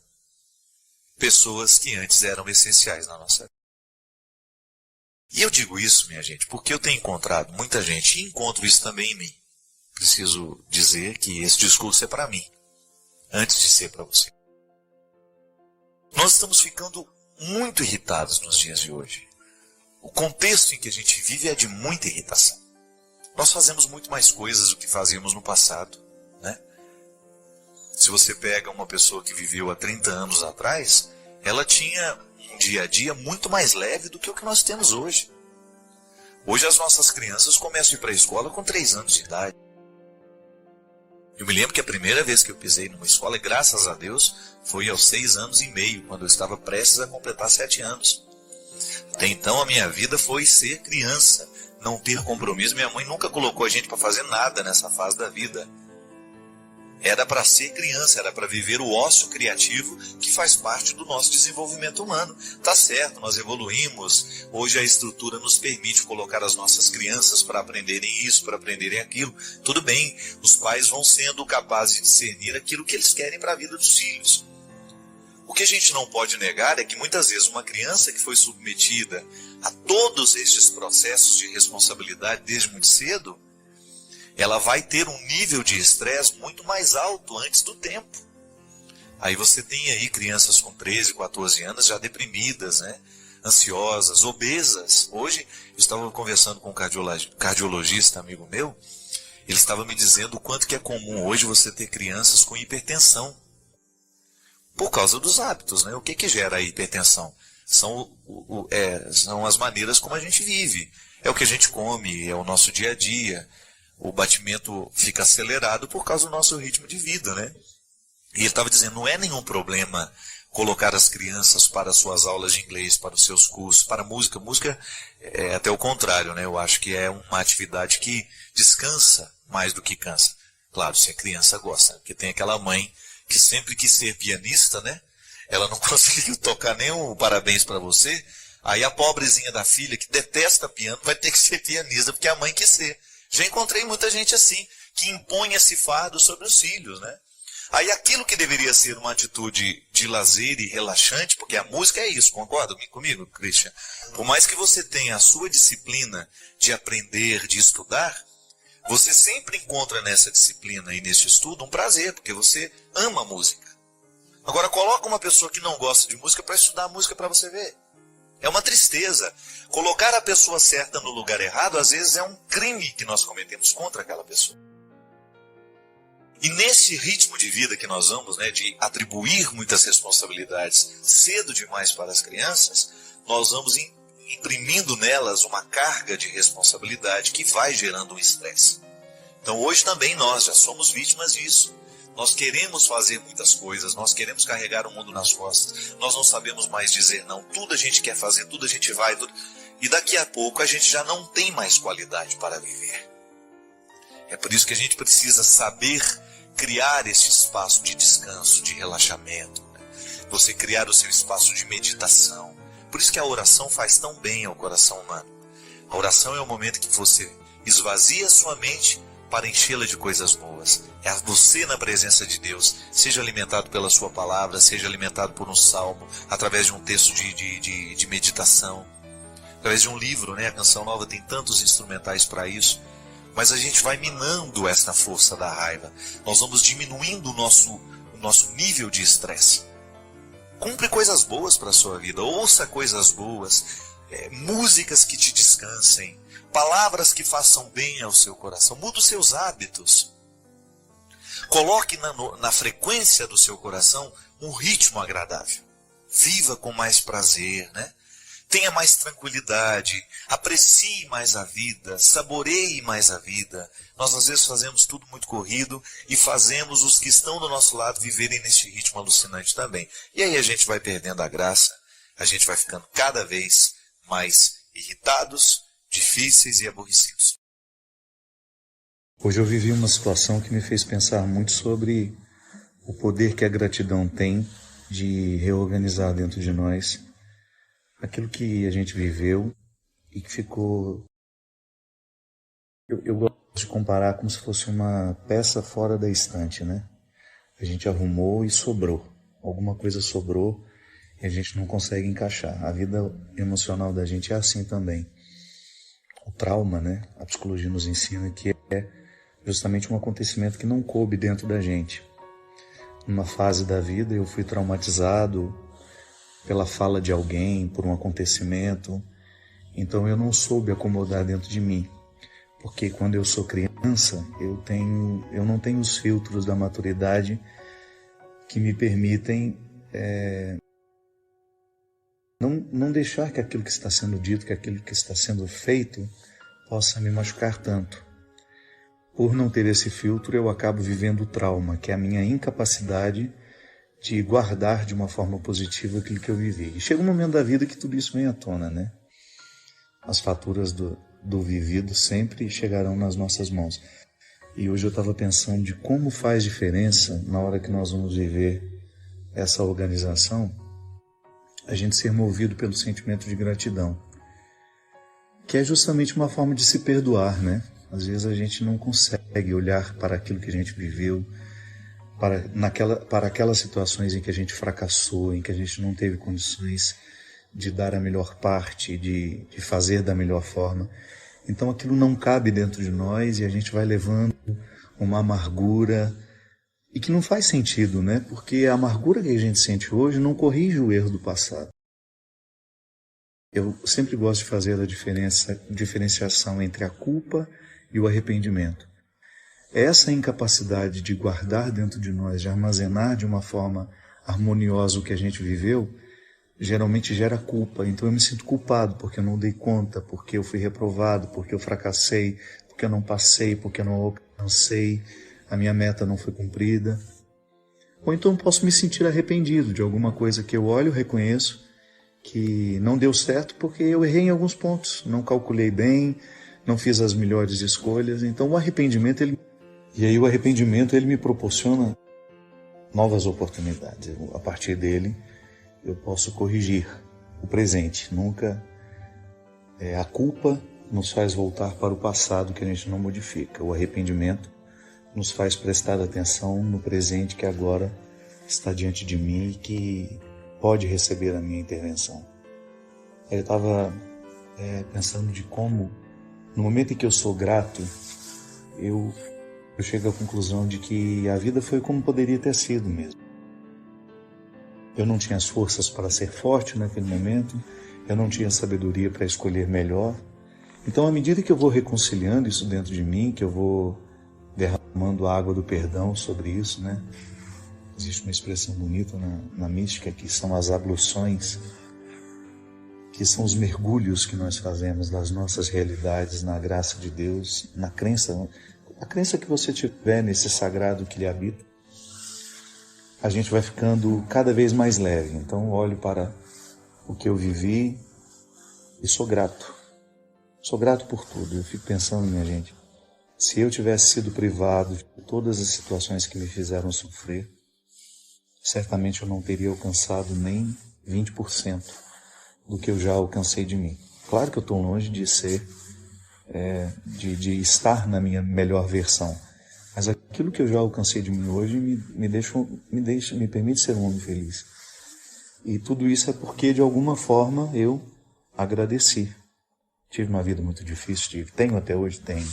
pessoas que antes eram essenciais na nossa vida. E eu digo isso, minha gente, porque eu tenho encontrado muita gente, e encontro isso também em mim. Preciso dizer que esse discurso é para mim, antes de ser para você. Nós estamos ficando muito irritados nos dias de hoje. O contexto em que a gente vive é de muita irritação. Nós fazemos muito mais coisas do que fazíamos no passado, né? Se você pega uma pessoa que viveu há 30 anos atrás, ela tinha um dia a dia muito mais leve do que o que nós temos hoje. Hoje as nossas crianças começam a ir para a escola com 3 anos de idade. Eu me lembro que a primeira vez que eu pisei numa escola, e graças a Deus, foi aos 6 anos e meio, quando eu estava prestes a completar 7 anos. Até então a minha vida foi ser criança, não ter compromisso. Minha mãe nunca colocou a gente para fazer nada nessa fase da vida. Era para ser criança, era para viver o ócio criativo que faz parte do nosso desenvolvimento humano. Tá certo, nós evoluímos, hoje a estrutura nos permite colocar as nossas crianças para aprenderem isso, para aprenderem aquilo. Tudo bem, os pais vão sendo capazes de discernir aquilo que eles querem para a vida dos filhos. O que a gente não pode negar é que muitas vezes uma criança que foi submetida a todos estes processos de responsabilidade desde muito cedo, ela vai ter um nível de estresse muito mais alto antes do tempo. Aí você tem aí crianças com 13, 14 anos já deprimidas, né? Ansiosas, obesas. Hoje eu estava conversando com um cardiologista amigo meu, ele estava me dizendo o quanto que é comum hoje você ter crianças com hipertensão. Por causa dos hábitos, né? O que gera a hipertensão? São as maneiras como a gente vive. É o que a gente come, é o nosso dia a dia. O batimento fica acelerado por causa do nosso ritmo de vida, né? E ele estava dizendo, não é nenhum problema colocar as crianças para suas aulas de inglês, para os seus cursos, para música. Música é até o contrário, né? Eu acho que é uma atividade que descansa mais do que cansa. Claro, se a criança gosta, porque tem aquela mãe que sempre quis ser pianista, né? Ela não conseguiu tocar nem um parabéns para você. Aí a pobrezinha da filha, que detesta piano, vai ter que ser pianista, porque a mãe quis ser. Já encontrei muita gente assim, que impõe esse fardo sobre os filhos, né? Aí aquilo que deveria ser uma atitude de lazer e relaxante, porque a música é isso, concorda comigo, Christian? Por mais que você tenha a sua disciplina de aprender, de estudar, você sempre encontra nessa disciplina e nesse estudo um prazer, porque você ama a música. Agora coloca uma pessoa que não gosta de música para estudar a música para você ver. É uma tristeza. Colocar a pessoa certa no lugar errado, às vezes é um crime que nós cometemos contra aquela pessoa. E nesse ritmo de vida que nós vamos, né, de atribuir muitas responsabilidades cedo demais para as crianças, nós vamos imprimindo nelas uma carga de responsabilidade que vai gerando um estresse. Então hoje também nós já somos vítimas disso. Nós queremos fazer muitas coisas, nós queremos carregar o mundo nas costas, nós não sabemos mais dizer não, tudo a gente quer fazer, tudo a gente vai, e daqui a pouco a gente já não tem mais qualidade para viver. É por isso que a gente precisa saber criar esse espaço de descanso, de relaxamento, né? Você criar o seu espaço de meditação. Por isso que a oração faz tão bem ao coração humano. A oração é o momento que você esvazia a sua mente para enchê-la de coisas boas. É você na presença de Deus, seja alimentado pela sua palavra, seja alimentado por um salmo, através de um texto de meditação, através de um livro, né? A Canção Nova tem tantos instrumentais para isso, mas a gente vai minando essa força da raiva, nós vamos diminuindo o o nosso nível de estresse. Compre coisas boas para a sua vida, ouça coisas boas, músicas que te descansem, palavras que façam bem ao seu coração, mude os seus hábitos. Coloque na frequência do seu coração um ritmo agradável. Viva com mais prazer, né? Tenha mais tranquilidade, aprecie mais a vida, saboreie mais a vida. Nós às vezes fazemos tudo muito corrido e fazemos os que estão do nosso lado viverem neste ritmo alucinante também. E aí a gente vai perdendo a graça, a gente vai ficando cada vez mais irritados, difíceis e aborrecidos. Hoje eu vivi uma situação que me fez pensar muito sobre o poder que a gratidão tem de reorganizar dentro de nós aquilo que a gente viveu e que ficou... Eu gosto de comparar como se fosse uma peça fora da estante, né? A gente arrumou e sobrou. Alguma coisa sobrou e a gente não consegue encaixar. A vida emocional da gente é assim também. O trauma, né? A psicologia nos ensina que é justamente um acontecimento que não coube dentro da gente. Numa fase da vida eu fui traumatizado pela fala de alguém, por um acontecimento. Então eu não soube acomodar dentro de mim. Porque quando eu sou criança, eu não tenho os filtros da maturidade que me permitem não deixar que aquilo que está sendo dito, que aquilo que está sendo feito, possa me machucar tanto. Por não ter esse filtro, eu acabo vivendo o trauma, que é a minha incapacidade de guardar de uma forma positiva aquilo que eu vivi. E chega um momento da vida que tudo isso vem à tona, né? As faturas do vivido sempre chegarão nas nossas mãos. E hoje eu estava pensando de como faz diferença, na hora que nós vamos viver essa organização, a gente ser movido pelo sentimento de gratidão, que é justamente uma forma de se perdoar, né? Às vezes a gente não consegue olhar para aquilo que a gente viveu, para aquelas situações em que a gente fracassou, em que a gente não teve condições de dar a melhor parte, de fazer da melhor forma. Então aquilo não cabe dentro de nós e a gente vai levando uma amargura e que não faz sentido, né? Porque a amargura que a gente sente hoje não corrige o erro do passado. Eu sempre gosto de fazer a diferenciação entre a culpa e o arrependimento. Essa incapacidade de guardar dentro de nós, de armazenar de uma forma harmoniosa o que a gente viveu, geralmente gera culpa. Então eu me sinto culpado porque eu não dei conta, porque eu fui reprovado, porque eu fracassei, porque eu não passei, porque eu não alcancei, a minha meta não foi cumprida. Ou então eu posso me sentir arrependido de alguma coisa que eu olho, reconheço que não deu certo porque eu errei em alguns pontos, não calculei bem, não fiz as melhores escolhas. Então o arrependimento, o arrependimento me proporciona novas oportunidades. A partir dele eu posso corrigir o presente. Nunca a culpa nos faz voltar para o passado que a gente não modifica. O arrependimento nos faz prestar atenção no presente que agora está diante de mim e que pode receber a minha intervenção. Eu estava pensando de como, no momento em que eu sou grato, eu chego à conclusão de que a vida foi como poderia ter sido mesmo. Eu não tinha as forças para ser forte naquele momento, eu não tinha sabedoria para escolher melhor. Então, à medida que eu vou reconciliando isso dentro de mim, que eu vou derramando a água do perdão sobre isso, né? Existe uma expressão bonita na mística que são as abluções, que são os mergulhos que nós fazemos das nossas realidades na graça de Deus, na crença, a crença que você tiver nesse sagrado que lhe habita. A gente vai ficando cada vez mais leve. Então olho para o que eu vivi e sou grato. Sou grato por tudo. Eu fico pensando, minha gente, se eu tivesse sido privado de todas as situações que me fizeram sofrer, certamente eu não teria alcançado nem 20% do que eu já alcancei de mim. Claro que eu estou longe de ser, de estar na minha melhor versão. Mas aquilo que eu já alcancei de mim hoje me permite ser um homem feliz. E tudo isso é porque, de alguma forma, eu agradeci. Tive uma vida muito difícil, tenho até hoje, tenho,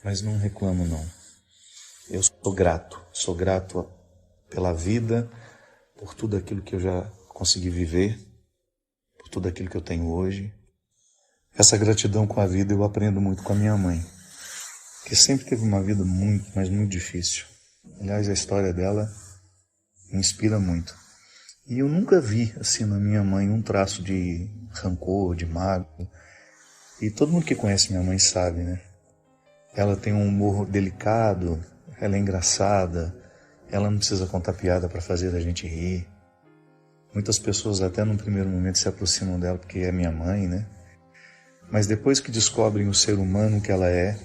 mas não reclamo não. Eu sou grato pela vida, por tudo aquilo que eu já consegui viver, por tudo aquilo que eu tenho hoje. Essa gratidão com a vida eu aprendo muito com a minha mãe, que sempre teve uma vida muito, mas muito difícil. Aliás, a história dela me inspira muito. E eu nunca vi, assim, na minha mãe um traço de rancor, de mágoa. E todo mundo que conhece minha mãe sabe, né? Ela tem um humor delicado, ela é engraçada, ela não precisa contar piada para fazer a gente rir. Muitas pessoas até num primeiro momento se aproximam dela porque é minha mãe, né? Mas depois que descobrem o ser humano que ela é,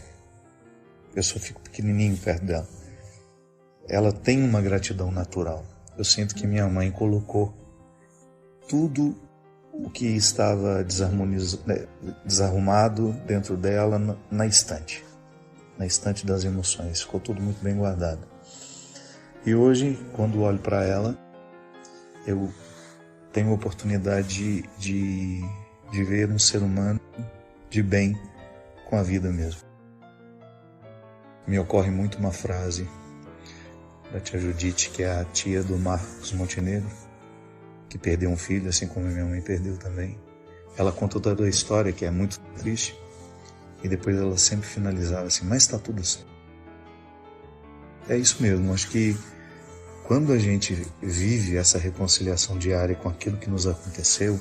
eu só fico pequenininho perto dela. Ela tem uma gratidão natural. Eu sinto que minha mãe colocou tudo o que estava desarrumado dentro dela na estante das emoções. Ficou tudo muito bem guardado. E hoje, quando olho para ela, eu tenho a oportunidade de ver um ser humano de bem com a vida mesmo. Me ocorre muito uma frase da tia Judite, que é a tia do Marcos Montenegro, que perdeu um filho, assim como minha mãe perdeu também. Ela conta toda a história, que é muito triste, e depois ela sempre finalizava assim, mas está tudo certo. É isso mesmo, acho que quando a gente vive essa reconciliação diária com aquilo que nos aconteceu,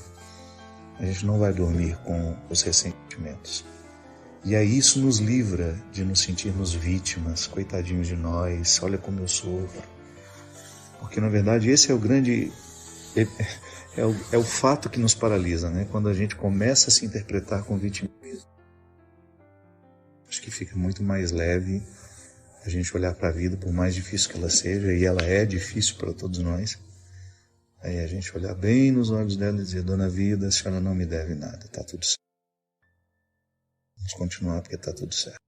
a gente não vai dormir com os ressentimentos. E aí isso nos livra de nos sentirmos vítimas, coitadinhos de nós, olha como eu sofro. Porque na verdade esse é o grande... É o fato que nos paralisa, né? Quando a gente começa a se interpretar com vitimismo. Acho que fica muito mais leve a gente olhar para a vida, por mais difícil que ela seja, e ela é difícil para todos nós. Aí a gente olhar bem nos olhos dela e dizer, Dona Vida, a senhora não me deve nada, tá tudo certo. Vamos continuar porque tá tudo certo.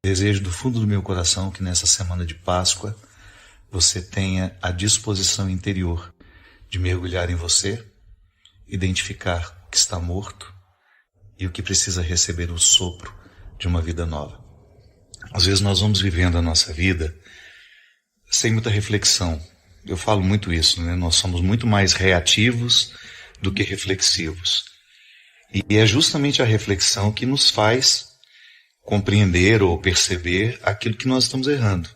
Desejo do fundo do meu coração que nessa semana de Páscoa você tenha a disposição interior de mergulhar em você, identificar o que está morto e o que precisa receber o sopro de uma vida nova. Às vezes nós vamos vivendo a nossa vida sem muita reflexão. Eu falo muito isso, né? Nós somos muito mais reativos do que reflexivos. E é justamente a reflexão que nos faz compreender ou perceber aquilo que nós estamos errando.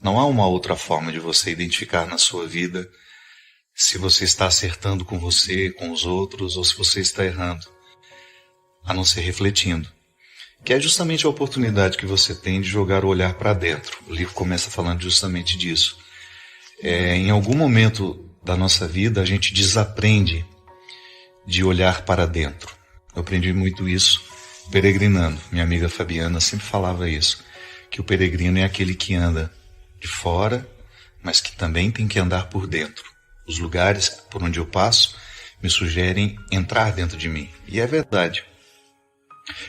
Não há uma outra forma de você identificar na sua vida se você está acertando com você, com os outros, ou se você está errando, a não ser refletindo. Que é justamente a oportunidade que você tem de jogar o olhar para dentro. O livro começa falando justamente disso. Em algum momento da nossa vida, a gente desaprende de olhar para dentro. Eu aprendi muito isso peregrinando. Minha amiga Fabiana sempre falava isso, que o peregrino é aquele que anda de fora, mas que também tem que andar por dentro. Os lugares por onde eu passo me sugerem entrar dentro de mim. E é verdade.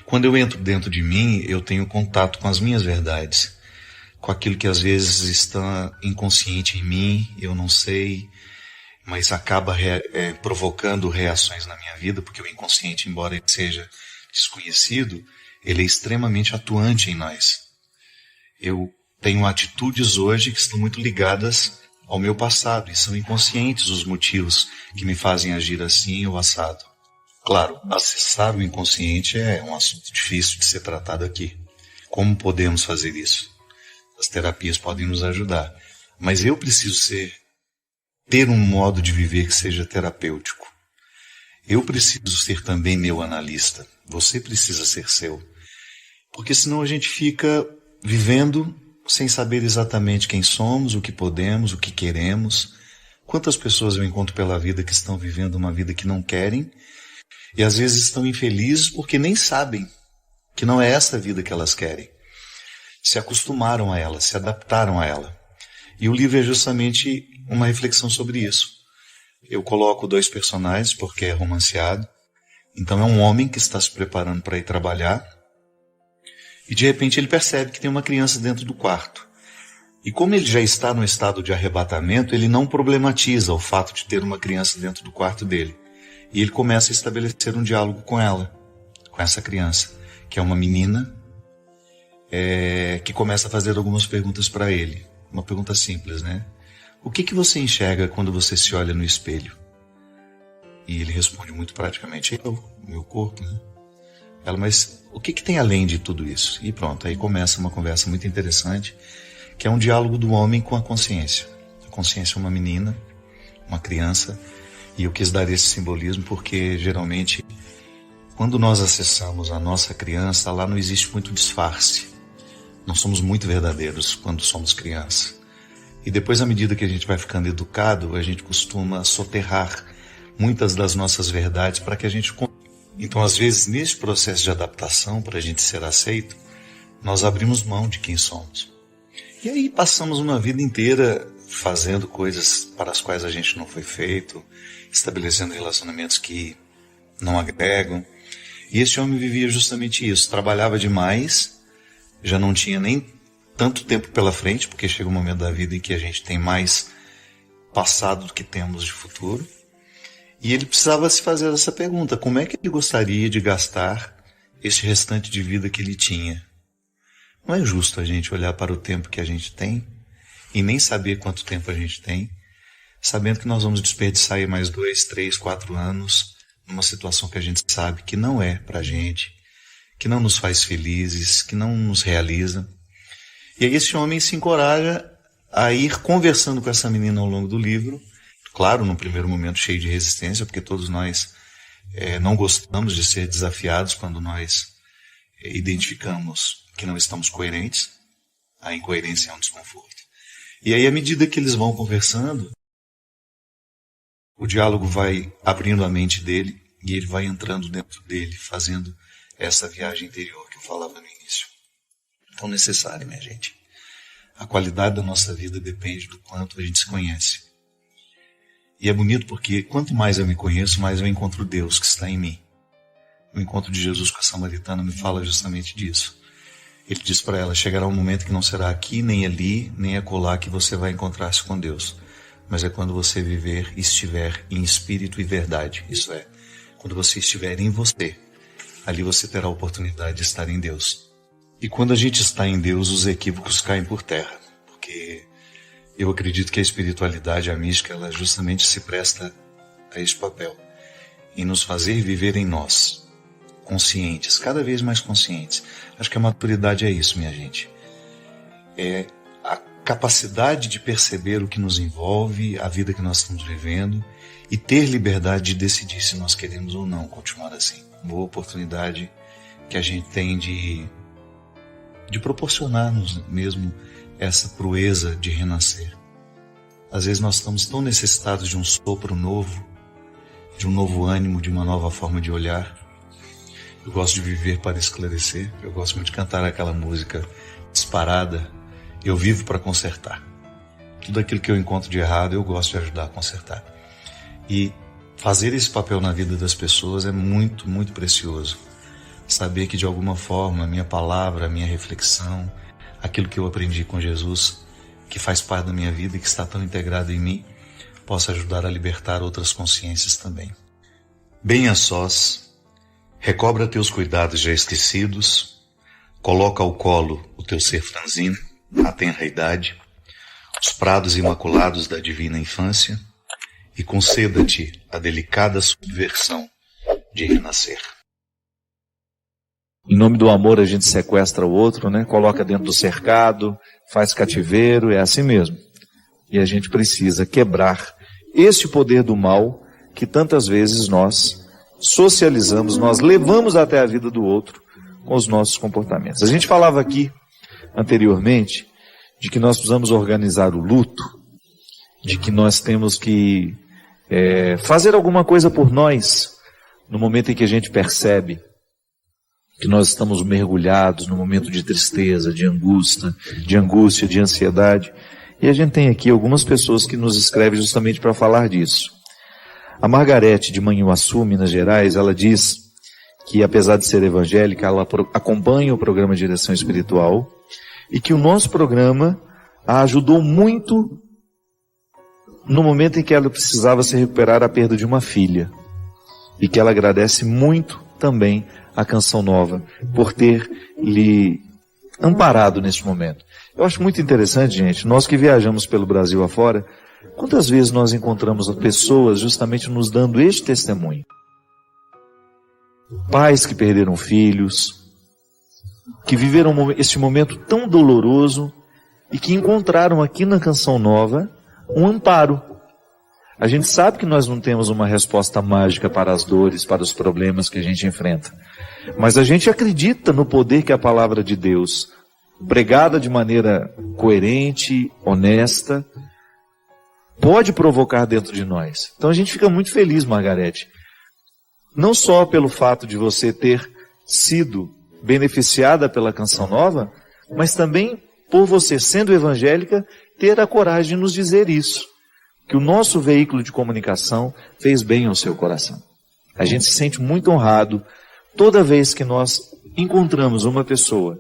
Quando eu entro dentro de mim, eu tenho contato com as minhas verdades, com aquilo que às vezes está inconsciente em mim, eu não sei, mas acaba provocando reações na minha vida, porque o inconsciente, embora ele seja desconhecido, ele é extremamente atuante em nós. Eu tenho atitudes hoje que estão muito ligadas ao meu passado, e são inconscientes os motivos que me fazem agir assim ou assado. Claro, acessar o inconsciente é um assunto difícil de ser tratado aqui. Como podemos fazer isso? As terapias podem nos ajudar, mas eu preciso ter um modo de viver que seja terapêutico. Eu preciso ser também meu analista. Você precisa ser seu. Porque senão a gente fica vivendo sem saber exatamente quem somos, o que podemos, o que queremos. Quantas pessoas eu encontro pela vida que estão vivendo uma vida que não querem e às vezes estão infelizes porque nem sabem que não é essa vida que elas querem. Se acostumaram a ela, se adaptaram a ela. E o livro é justamente uma reflexão sobre isso. Eu coloco 2 personagens porque é romanceado. Então é um homem que está se preparando para ir trabalhar e de repente ele percebe que tem uma criança dentro do quarto. E como ele já está no estado de arrebatamento, ele não problematiza o fato de ter uma criança dentro do quarto dele. E ele começa a estabelecer um diálogo com ela, com essa criança, que é uma menina, que começa a fazer algumas perguntas para ele. Uma pergunta simples, né? O que você enxerga quando você se olha no espelho? E ele responde muito praticamente, meu corpo, né? Ela, mas o que tem além de tudo isso? E pronto, aí começa uma conversa muito interessante, que é um diálogo do homem com a consciência. A consciência é uma menina, uma criança, e eu quis dar esse simbolismo porque geralmente, quando nós acessamos a nossa criança, lá não existe muito disfarce. Nós somos muito verdadeiros quando somos criança. E depois, à medida que a gente vai ficando educado, a gente costuma soterrar muitas das nossas verdades para que a gente... Então, às vezes, nesse processo de adaptação, para a gente ser aceito, nós abrimos mão de quem somos. E aí passamos uma vida inteira fazendo coisas para as quais a gente não foi feito, estabelecendo relacionamentos que não agregam. E esse homem vivia justamente isso, trabalhava demais, já não tinha nem tanto tempo pela frente, porque chega um momento da vida em que a gente tem mais passado do que temos de futuro. E ele precisava se fazer essa pergunta, como é que ele gostaria de gastar esse restante de vida que ele tinha? Não é justo a gente olhar para o tempo que a gente tem e nem saber quanto tempo a gente tem, sabendo que nós vamos desperdiçar aí mais 2, 3, 4 anos numa situação que a gente sabe que não é pra gente, que não nos faz felizes, que não nos realiza. E aí esse homem se encoraja a ir conversando com essa menina ao longo do livro, claro, no primeiro momento cheio de resistência, porque todos nós não gostamos de ser desafiados quando nós identificamos que não estamos coerentes. A incoerência é um desconforto. E aí, à medida que eles vão conversando, o diálogo vai abrindo a mente dele e ele vai entrando dentro dele, fazendo essa viagem interior que eu falava no início. Tão necessária, minha gente. A qualidade da nossa vida depende do quanto a gente se conhece. E é bonito porque quanto mais eu me conheço, mais eu encontro Deus que está em mim. O encontro de Jesus com a samaritana me fala justamente disso. Ele diz para ela, chegará um momento que não será aqui, nem ali, nem acolá que você vai encontrar-se com Deus. Mas é quando você viver e estiver em espírito e verdade. Isso é, quando você estiver em você, ali você terá a oportunidade de estar em Deus. E quando a gente está em Deus, os equívocos caem por terra. Porque eu acredito que a espiritualidade, a mística, ela justamente se presta a esse papel. Em nos fazer viver em nós. Conscientes, cada vez mais conscientes. Acho que a maturidade é isso, minha gente. É a capacidade de perceber o que nos envolve, a vida que nós estamos vivendo e ter liberdade de decidir se nós queremos ou não continuar assim. Boa oportunidade que a gente tem de proporcionar-nos mesmo essa proeza de renascer. Às vezes nós estamos tão necessitados de um sopro novo, de um novo ânimo, de uma nova forma de olhar. Eu gosto de viver para esclarecer, eu gosto muito de cantar aquela música disparada, eu vivo para consertar. Tudo aquilo que eu encontro de errado, eu gosto de ajudar a consertar. E fazer esse papel na vida das pessoas é muito, muito precioso. Saber que de alguma forma a minha palavra, a minha reflexão, aquilo que eu aprendi com Jesus, que faz parte da minha vida e que está tão integrado em mim, possa ajudar a libertar outras consciências também. Bem a sós, recobra teus cuidados já esquecidos, coloca ao colo o teu ser franzino, a tenra idade, os prados imaculados da divina infância, e conceda-te a delicada subversão de renascer. Em nome do amor a gente sequestra o outro, né? Coloca dentro do cercado, faz cativeiro, é assim mesmo. E a gente precisa quebrar esse poder do mal que tantas vezes nós socializamos, nós levamos até a vida do outro com os nossos comportamentos. A gente falava aqui anteriormente de que nós precisamos organizar o luto, de que nós temos que fazer alguma coisa por nós no momento em que a gente percebe que nós estamos mergulhados no momento de tristeza, de angústia, de ansiedade. E a gente tem aqui algumas pessoas que nos escrevem justamente para falar disso. A Margarete de Manhuaçu, Minas Gerais, ela diz que apesar de ser evangélica, ela acompanha o programa Direção Espiritual e que o nosso programa a ajudou muito no momento em que ela precisava se recuperar da perda de uma filha. E que ela agradece muito também a Canção Nova por ter lhe amparado nesse momento. Eu acho muito interessante, gente, nós que viajamos pelo Brasil afora, quantas vezes nós encontramos pessoas justamente nos dando este testemunho? Pais que perderam filhos, que viveram este momento tão doloroso e que encontraram aqui na Canção Nova um amparo. A gente sabe que nós não temos uma resposta mágica para as dores, para os problemas que a gente enfrenta. Mas a gente acredita no poder que a palavra de Deus, pregada de maneira coerente, honesta, pode provocar dentro de nós. Então a gente fica muito feliz, Margarete. Não só pelo fato de você ter sido beneficiada pela Canção Nova, mas também por você, sendo evangélica, ter a coragem de nos dizer isso. Que o nosso veículo de comunicação fez bem ao seu coração. A gente se sente muito honrado toda vez que nós encontramos uma pessoa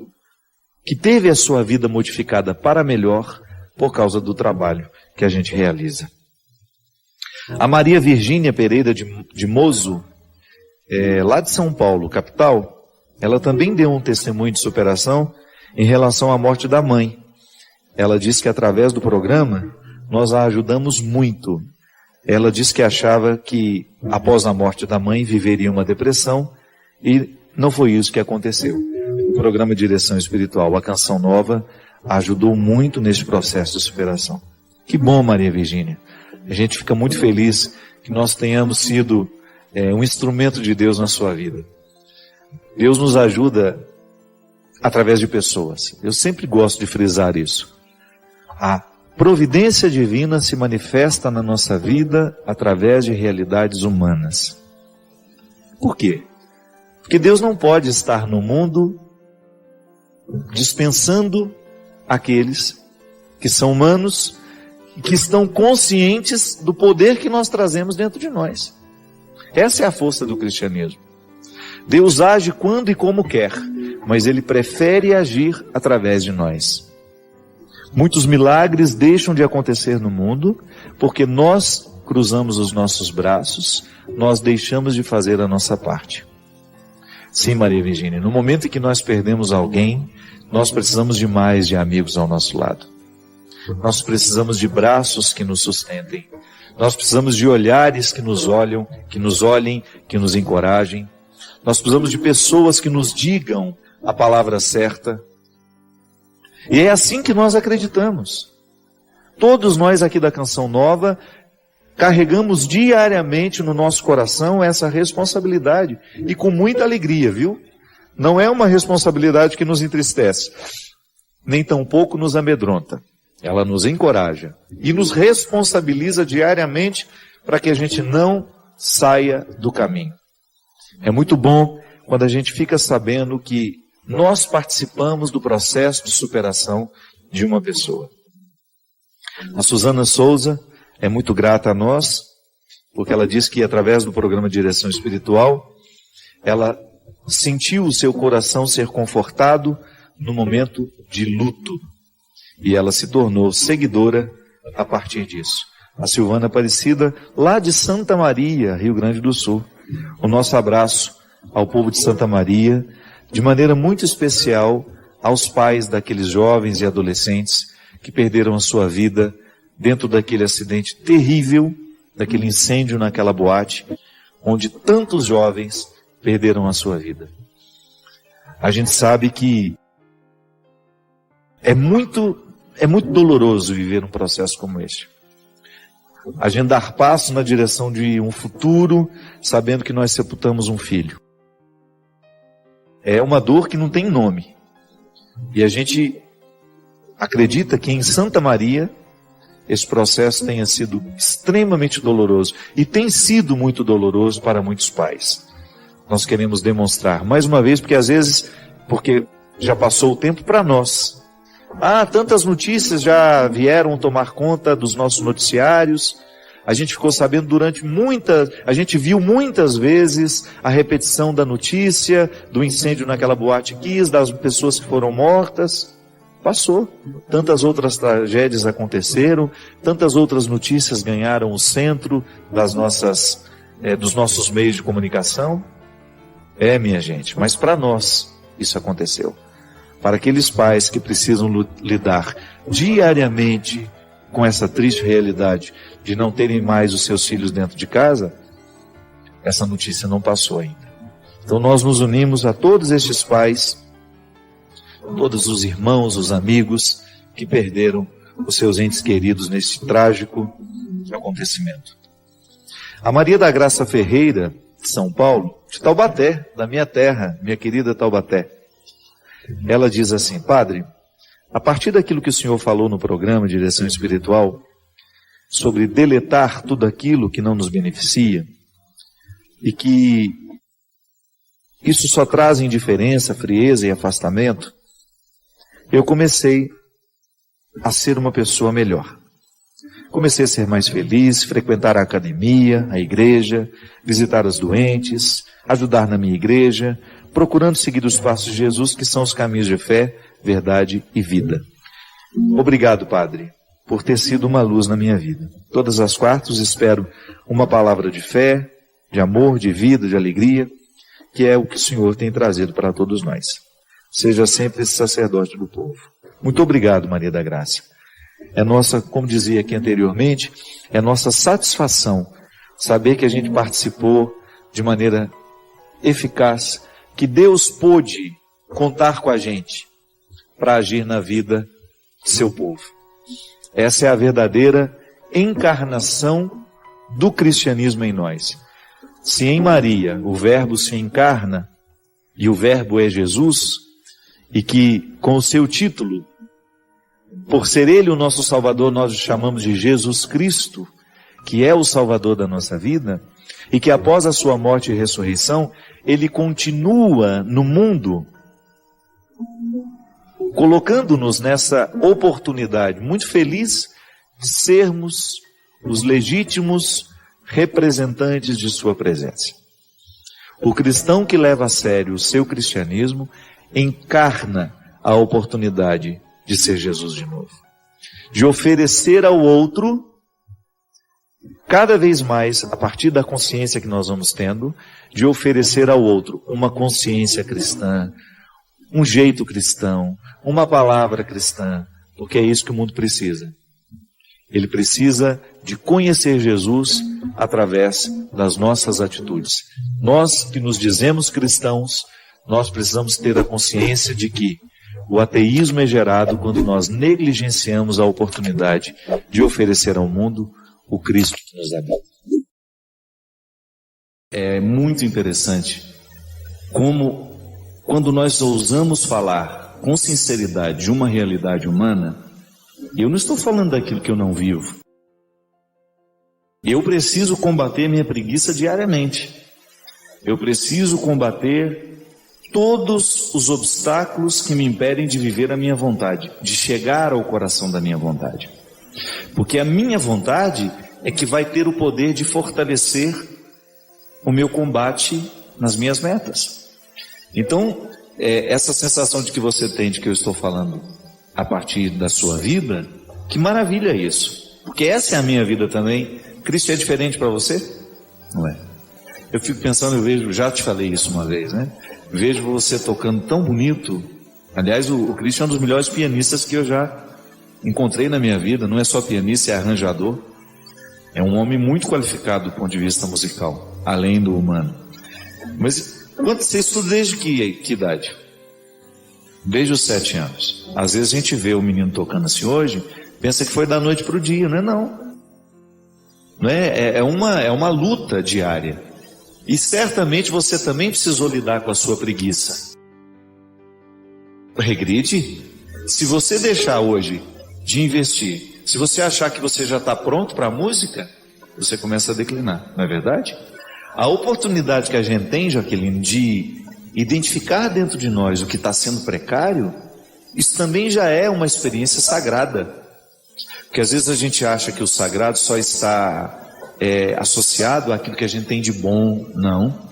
que teve a sua vida modificada para melhor por causa do trabalho que a gente realiza. A Maria Virgínia Pereira de Mozo, lá de São Paulo, capital, ela também deu um testemunho de superação em relação à morte da mãe. Ela disse que através do programa nós a ajudamos muito. Ela disse que achava que após a morte da mãe viveria uma depressão e não foi isso que aconteceu. O programa Direção Espiritual, a Canção Nova, ajudou muito nesse processo de superação. Que bom, Maria Virgínia. A gente fica muito feliz que nós tenhamos sido um instrumento de Deus na sua vida. Deus nos ajuda através de pessoas. Eu sempre gosto de frisar isso. A providência divina se manifesta na nossa vida através de realidades humanas. Por quê? Porque Deus não pode estar no mundo dispensando aqueles que são humanos e que estão conscientes do poder que nós trazemos dentro de nós. Essa é a força do cristianismo. Deus age quando e como quer, mas Ele prefere agir através de nós. Muitos milagres deixam de acontecer no mundo porque nós cruzamos os nossos braços, nós deixamos de fazer a nossa parte. Sim, Maria Virgínia, no momento em que nós perdemos alguém, nós precisamos de mais de amigos ao nosso lado. Nós precisamos de braços que nos sustentem. Nós precisamos de olhares que nos olhem, que nos encorajem. Nós precisamos de pessoas que nos digam a palavra certa. E é assim que nós acreditamos. Todos nós aqui da Canção Nova carregamos diariamente no nosso coração essa responsabilidade. E com muita alegria, viu? Não é uma responsabilidade que nos entristece, nem tampouco nos amedronta. Ela nos encoraja e nos responsabiliza diariamente para que a gente não saia do caminho. É muito bom quando a gente fica sabendo que nós participamos do processo de superação de uma pessoa. A Suzana Souza é muito grata a nós, porque ela diz que através do programa Direção Espiritual, ela sentiu o seu coração ser confortado no momento de luto. E ela se tornou seguidora a partir disso. A Silvana Aparecida, lá de Santa Maria, Rio Grande do Sul. O nosso abraço ao povo de Santa Maria, de maneira muito especial aos pais daqueles jovens e adolescentes que perderam a sua vida dentro daquele acidente terrível, daquele incêndio naquela boate, onde tantos jovens perderam a sua vida. A gente sabe que é muito doloroso viver um processo como este. A gente dar passo na direção de um futuro, sabendo que nós sepultamos um filho. É uma dor que não tem nome. E a gente acredita que em Santa Maria esse processo tenha sido extremamente doloroso. E tem sido muito doloroso para muitos pais. Nós queremos demonstrar, mais uma vez, porque já passou o tempo para nós. Tantas notícias já vieram tomar conta dos nossos noticiários. A gente ficou sabendo a gente viu muitas vezes a repetição da notícia, do incêndio naquela boate Kiss, das pessoas que foram mortas. Passou. Tantas outras tragédias aconteceram, tantas outras notícias ganharam o centro dos nossos meios de comunicação. Minha gente, mas para nós isso aconteceu. para aqueles pais que precisam lidar diariamente com essa triste realidade de não terem mais os seus filhos dentro de casa, essa notícia não passou ainda. Então nós nos unimos a todos estes pais, todos os irmãos, os amigos que perderam os seus entes queridos nesse trágico acontecimento. A Maria da Graça Ferreira, de São Paulo, de Taubaté, da minha terra, minha querida Taubaté, ela diz assim: Padre, a partir daquilo que o senhor falou no programa Direção Espiritual, sobre deletar tudo aquilo que não nos beneficia, e que isso só traz indiferença, frieza e afastamento, eu comecei a ser uma pessoa melhor. Comecei a ser mais feliz, frequentar a academia, a igreja, visitar os doentes, ajudar na minha igreja, procurando seguir os passos de Jesus, que são os caminhos de fé, verdade e vida. Obrigado, Padre, por ter sido uma luz na minha vida. Todas as quartas espero uma palavra de fé, de amor, de vida, de alegria, que é o que o Senhor tem trazido para todos nós. Seja sempre esse sacerdote do povo. Muito obrigado, Maria da Graça. É nossa, como dizia aqui anteriormente, é nossa satisfação saber que a gente participou de maneira eficaz, que Deus pôde contar com a gente para agir na vida do seu povo. Essa é a verdadeira encarnação do cristianismo em nós. Se em Maria o Verbo se encarna, e o Verbo é Jesus, e que com o seu título, por ser Ele o nosso Salvador, nós o chamamos de Jesus Cristo, que é o Salvador da nossa vida, e que após a sua morte e ressurreição, Ele continua no mundo, colocando-nos nessa oportunidade muito feliz de sermos os legítimos representantes de sua presença. O cristão que leva a sério o seu cristianismo encarna a oportunidade de ser Jesus de novo, de oferecer ao outro, cada vez mais, a partir da consciência que nós vamos tendo, de oferecer ao outro uma consciência cristã, um jeito cristão, uma palavra cristã, porque é isso que o mundo precisa. Ele precisa de conhecer Jesus através das nossas atitudes. Nós que nos dizemos cristãos, nós precisamos ter a consciência de que o ateísmo é gerado quando nós negligenciamos a oportunidade de oferecer ao mundo o Cristo que nos habita. É muito interessante como, quando nós ousamos falar com sinceridade de uma realidade humana, eu não estou falando daquilo que eu não vivo. Eu preciso combater minha preguiça diariamente. Eu preciso combater todos os obstáculos que me impedem de viver a minha vontade, de chegar ao coração da minha vontade. Porque a minha vontade é que vai ter o poder de fortalecer o meu combate nas minhas metas. Então, essa sensação de que você tem, de que eu estou falando a partir da sua vida, que maravilha isso. Porque essa é a minha vida também. Cristo é diferente para você? Não é? Eu fico pensando, eu vejo, já te falei isso uma vez, né? Vejo você tocando tão bonito. Aliás, o Cristo é um dos melhores pianistas que eu já encontrei na minha vida. Não é só pianista, é arranjador. É um homem muito qualificado do ponto de vista musical, além do humano. Mas quando você estuda desde que idade? Desde os 7 anos. Às vezes a gente vê o menino tocando assim hoje, pensa que foi da noite para o dia, não é não. Não é? É uma luta diária. E certamente você também precisou lidar com a sua preguiça. Regride. Se você deixar hoje de investir, se você achar que você já está pronto para a música, você começa a declinar, não é verdade? A oportunidade que a gente tem, Jaqueline, de identificar dentro de nós o que está sendo precário, isso também já é uma experiência sagrada. Porque às vezes a gente acha que o sagrado só está associado àquilo que a gente tem de bom. Não.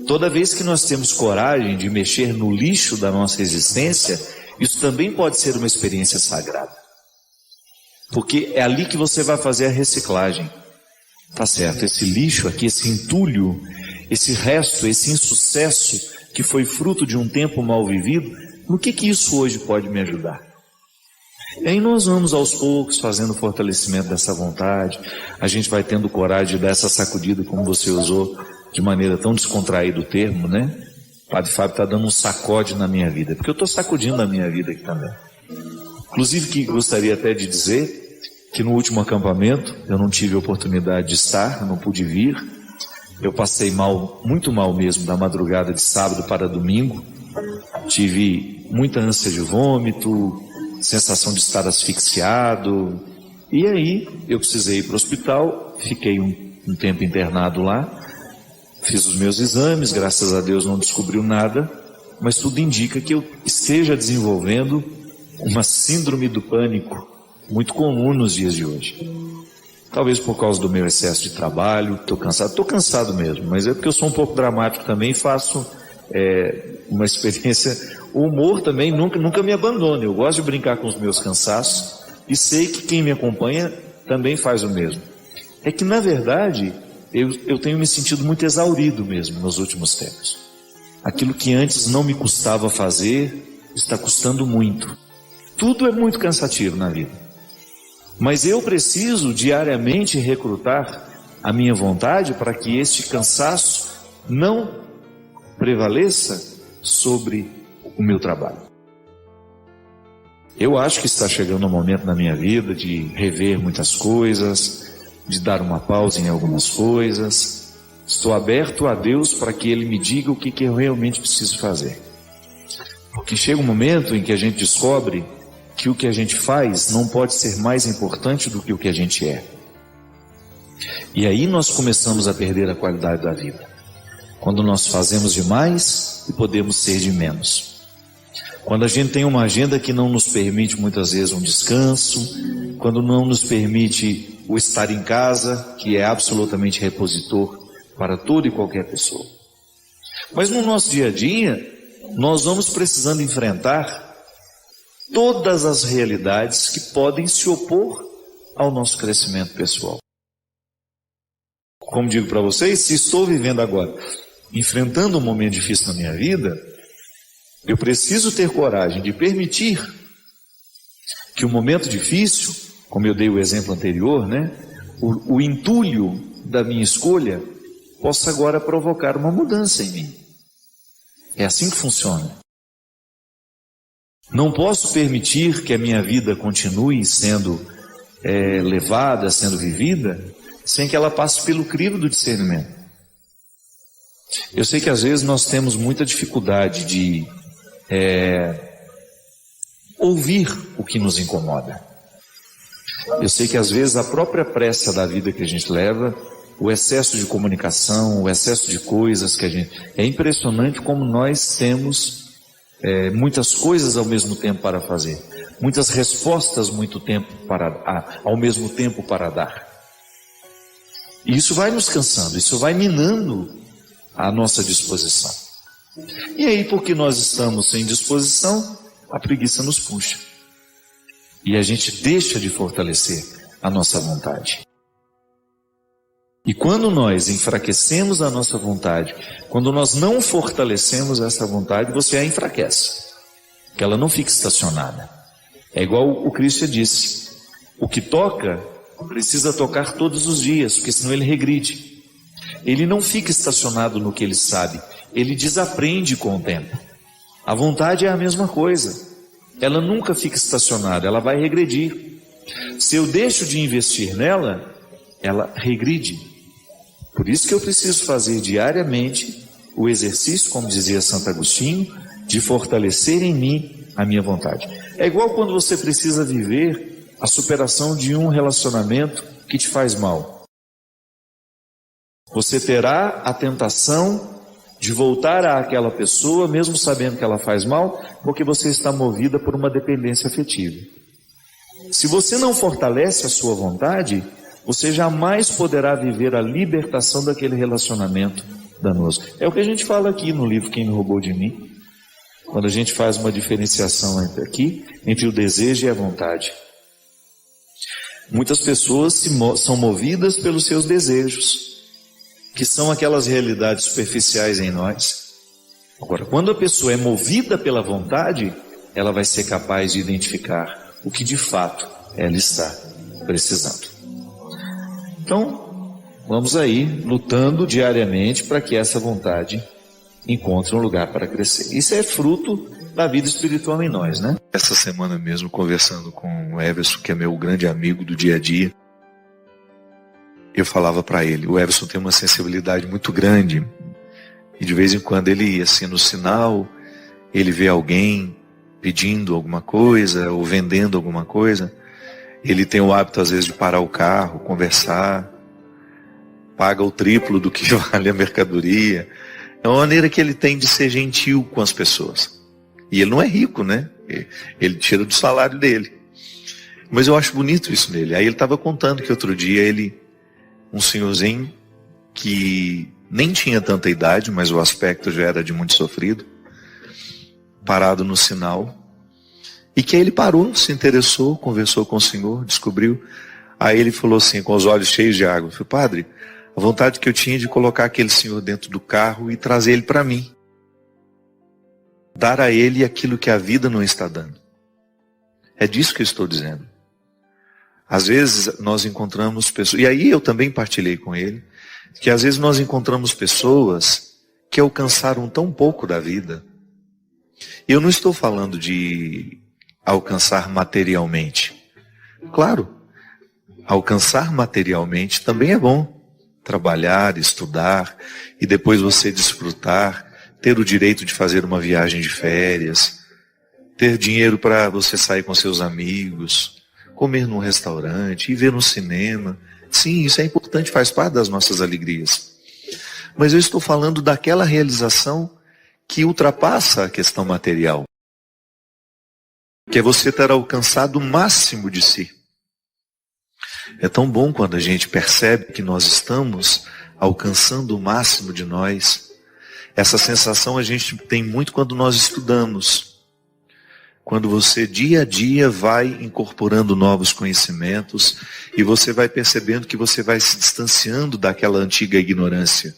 Toda vez que nós temos coragem de mexer no lixo da nossa existência, isso também pode ser uma experiência sagrada. Porque é ali que você vai fazer a reciclagem. Tá certo, esse lixo aqui, esse entulho, esse resto, esse insucesso que foi fruto de um tempo mal vivido, No que isso hoje pode me ajudar? E aí nós vamos aos poucos fazendo o fortalecimento dessa vontade, a gente vai tendo coragem de dar essa sacudida, como você usou de maneira tão descontraída o termo, né? O Padre Fábio está dando um sacode na minha vida, porque eu estou sacudindo a minha vida aqui também. Inclusive que gostaria até de dizer que no último acampamento eu não tive oportunidade de estar, eu não pude vir, eu passei mal, muito mal mesmo, da madrugada de sábado para domingo, tive muita ânsia de vômito, sensação de estar asfixiado, e aí eu precisei ir para o hospital, fiquei um tempo internado lá, fiz os meus exames, graças a Deus não descobriu nada, mas tudo indica que eu esteja desenvolvendo uma síndrome do pânico, muito comum nos dias de hoje. Talvez por causa do meu excesso de trabalho, estou cansado mesmo, mas é porque eu sou um pouco dramático também, faço uma experiência. O humor também nunca me abandona, eu gosto de brincar com os meus cansaços e sei que quem me acompanha também faz o mesmo. É que na verdade eu tenho me sentido muito exaurido mesmo nos últimos tempos. Aquilo que antes não me custava fazer, está custando muito. Tudo é muito cansativo na vida. Mas eu preciso diariamente recrutar a minha vontade para que este cansaço não prevaleça sobre o meu trabalho. Eu acho que está chegando um momento na minha vida de rever muitas coisas, de dar uma pausa em algumas coisas. Estou aberto a Deus para que Ele me diga o que eu realmente preciso fazer. Porque chega um momento em que a gente descobre que o que a gente faz não pode ser mais importante do que o que a gente é. E aí nós começamos a perder a qualidade da vida. Quando nós fazemos demais e podemos ser de menos. Quando a gente tem uma agenda que não nos permite muitas vezes um descanso, quando não nos permite o estar em casa, que é absolutamente repositor para toda e qualquer pessoa. Mas no nosso dia a dia, nós vamos precisando enfrentar todas as realidades que podem se opor ao nosso crescimento pessoal. Como digo para vocês, se estou vivendo agora, enfrentando um momento difícil na minha vida, eu preciso ter coragem de permitir que o momento difícil, como eu dei o exemplo anterior, né, o entulho da minha escolha, possa agora provocar uma mudança em mim. É assim que funciona. Não posso permitir que a minha vida continue sendo levada, sendo vivida, sem que ela passe pelo crivo do discernimento. Eu sei que às vezes nós temos muita dificuldade de ouvir o que nos incomoda. Eu sei que às vezes a própria pressa da vida que a gente leva, o excesso de comunicação, o excesso de coisas que a gente... É impressionante como nós temos muitas coisas ao mesmo tempo para fazer, muitas respostas ao mesmo tempo para dar. E isso vai nos cansando, isso vai minando a nossa disposição. E aí, porque nós estamos sem disposição, a preguiça nos puxa. E a gente deixa de fortalecer a nossa vontade. E quando nós enfraquecemos a nossa vontade, quando nós não fortalecemos essa vontade, você a enfraquece. Que ela não fica estacionada. É igual o Cristo disse, o que toca precisa tocar todos os dias, porque senão ele regride. Ele não fica estacionado no que ele sabe, ele desaprende com o tempo. A vontade é a mesma coisa. Ela nunca fica estacionada, ela vai regredir. Se eu deixo de investir nela, ela regride. Por isso que eu preciso fazer diariamente o exercício, como dizia Santo Agostinho, de fortalecer em mim a minha vontade. É igual quando você precisa viver a superação de um relacionamento que te faz mal. Você terá a tentação de voltar àquela pessoa, mesmo sabendo que ela faz mal, porque você está movida por uma dependência afetiva. Se você não fortalece a sua vontade, você jamais poderá viver a libertação daquele relacionamento danoso. É o que a gente fala aqui no livro Quem Me Roubou de Mim, quando a gente faz uma diferenciação entre o desejo e a vontade. Muitas pessoas são movidas pelos seus desejos, que são aquelas realidades superficiais em nós. Agora, quando a pessoa é movida pela vontade, ela vai ser capaz de identificar o que de fato ela está precisando. Então, vamos aí lutando diariamente para que essa vontade encontre um lugar para crescer. Isso é fruto da vida espiritual em nós, né? Essa semana mesmo, conversando com o Everson, que é meu grande amigo do dia a dia, eu falava para ele, o Everson tem uma sensibilidade muito grande, e de vez em quando ele, assim, no sinal, ele vê alguém pedindo alguma coisa, ou vendendo alguma coisa, ele tem o hábito às vezes de parar o carro, conversar, paga o triplo do que vale a mercadoria. É uma maneira que ele tem de ser gentil com as pessoas. E ele não é rico, né? Ele tira do salário dele. Mas eu acho bonito isso nele. Aí ele estava contando que outro dia um senhorzinho que nem tinha tanta idade, mas o aspecto já era de muito sofrido, parado no sinal, e que aí ele parou, se interessou, conversou com o senhor, descobriu. Aí ele falou assim, com os olhos cheios de água, falei, padre, a vontade que eu tinha de colocar aquele senhor dentro do carro e trazer ele para mim. Dar a ele aquilo que a vida não está dando. É disso que eu estou dizendo. Às vezes nós encontramos pessoas, e aí eu também partilhei com ele, que às vezes nós encontramos pessoas que alcançaram tão pouco da vida. Eu não estou falando de alcançar materialmente. Claro, alcançar materialmente também é bom. Trabalhar, estudar, e depois você desfrutar, ter o direito de fazer uma viagem de férias, ter dinheiro para você sair com seus amigos, comer num restaurante, ir ver no cinema. Sim, isso é importante, faz parte das nossas alegrias. Mas eu estou falando daquela realização que ultrapassa a questão material, que é você ter alcançado o máximo de si. É tão bom quando a gente percebe que nós estamos alcançando o máximo de nós. Essa sensação a gente tem muito quando nós estudamos. Quando você dia a dia vai incorporando novos conhecimentos e você vai percebendo que você vai se distanciando daquela antiga ignorância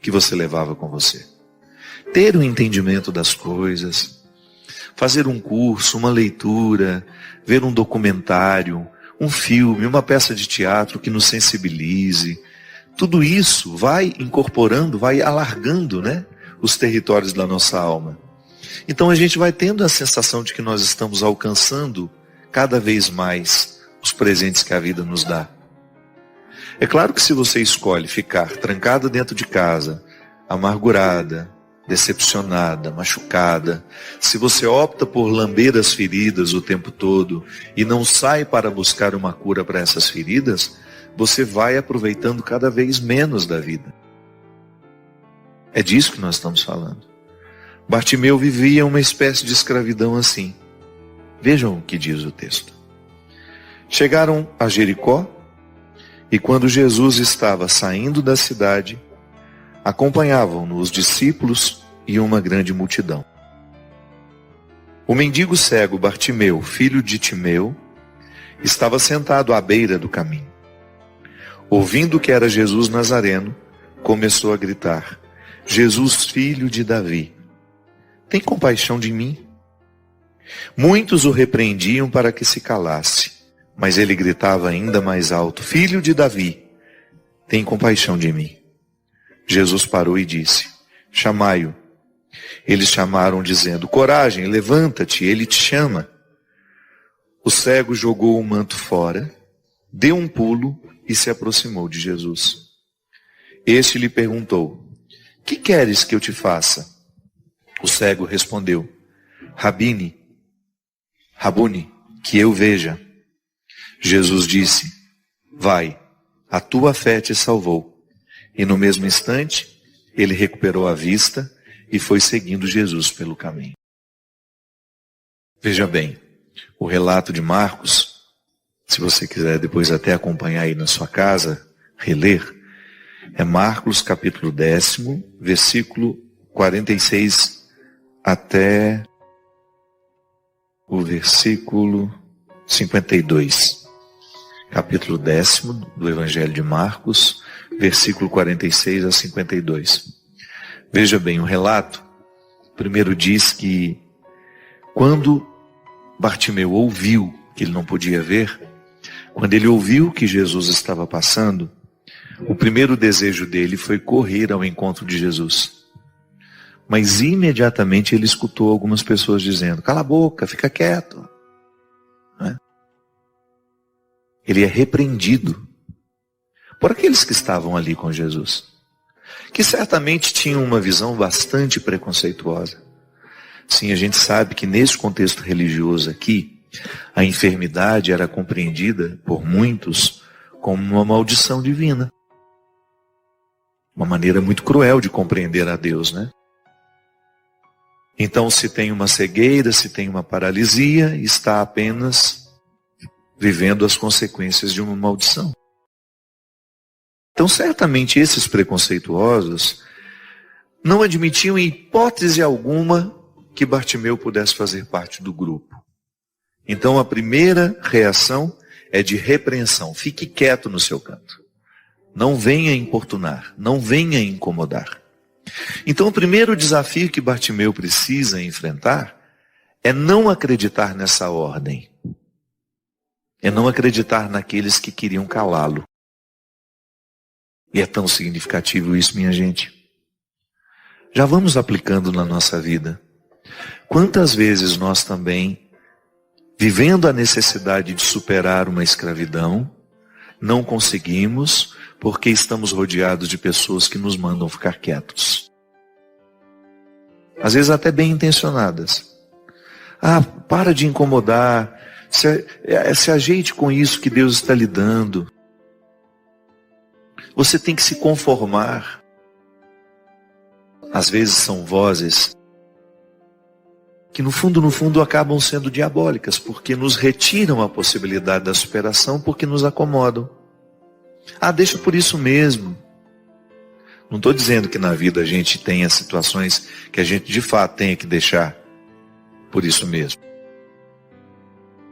que você levava com você. Ter um entendimento das coisas, fazer um curso, uma leitura, ver um documentário, um filme, uma peça de teatro que nos sensibilize. Tudo isso vai incorporando, vai alargando, né, os territórios da nossa alma. Então a gente vai tendo a sensação de que nós estamos alcançando cada vez mais os presentes que a vida nos dá. É claro que se você escolhe ficar trancada dentro de casa, amargurada, decepcionada, machucada, se você opta por lamber as feridas o tempo todo e não sai para buscar uma cura para essas feridas, você vai aproveitando cada vez menos da vida. É disso que nós estamos falando. Bartimeu vivia uma espécie de escravidão assim. Vejam o que diz o texto. Chegaram a Jericó, e quando Jesus estava saindo da cidade, acompanhavam-no os discípulos e uma grande multidão. O mendigo cego Bartimeu, filho de Timeu, estava sentado à beira do caminho. Ouvindo que era Jesus Nazareno, começou a gritar: Jesus, filho de Davi, tem compaixão de mim? Muitos o repreendiam para que se calasse, mas ele gritava ainda mais alto: Filho de Davi, tem compaixão de mim. Jesus parou e disse: Chamai-o. Eles chamaram, dizendo: Coragem, levanta-te, ele te chama. O cego jogou o manto fora, deu um pulo e se aproximou de Jesus. Este lhe perguntou: Que queres que eu te faça? O cego respondeu: Rabuni, que eu veja. Jesus disse: Vai, a tua fé te salvou. E no mesmo instante, ele recuperou a vista e foi seguindo Jesus pelo caminho. Veja bem, o relato de Marcos, se você quiser depois até acompanhar aí na sua casa, reler, é Marcos capítulo 10, versículo 46 até o versículo 52. Capítulo 10 do Evangelho de Marcos, versículo 46 a 52. Veja bem, o relato primeiro diz que quando Bartimeu ouviu que ele não podia ver, quando ele ouviu que Jesus estava passando, o primeiro desejo dele foi correr ao encontro de Jesus. Mas imediatamente ele escutou algumas pessoas dizendo: cala a boca, fica quieto. Não é? Ele é repreendido por aqueles que estavam ali com Jesus, que certamente tinham uma visão bastante preconceituosa. Sim, a gente sabe que nesse contexto religioso aqui, a enfermidade era compreendida por muitos como uma maldição divina. Uma maneira muito cruel de compreender a Deus, né? Então, se tem uma cegueira, se tem uma paralisia, está apenas vivendo as consequências de uma maldição. Então, certamente esses preconceituosos não admitiam em hipótese alguma que Bartimeu pudesse fazer parte do grupo. Então, a primeira reação é de repreensão. Fique quieto no seu canto. Não venha importunar, não venha incomodar. Então, o primeiro desafio que Bartimeu precisa enfrentar é não acreditar nessa ordem. É não acreditar naqueles que queriam calá-lo. E é tão significativo isso, minha gente. Já vamos aplicando na nossa vida. Quantas vezes nós também, vivendo a necessidade de superar uma escravidão, não conseguimos porque estamos rodeados de pessoas que nos mandam ficar quietos. Às vezes até bem intencionadas. Ah, para de incomodar, se ajeite com isso que Deus está lhe dando. Você tem que se conformar. Às vezes são vozes que no fundo acabam sendo diabólicas, porque nos retiram a possibilidade da superação, porque nos acomodam. Ah, deixa por isso mesmo. Não estou dizendo que na vida a gente tenha situações que a gente de fato tenha que deixar por isso mesmo.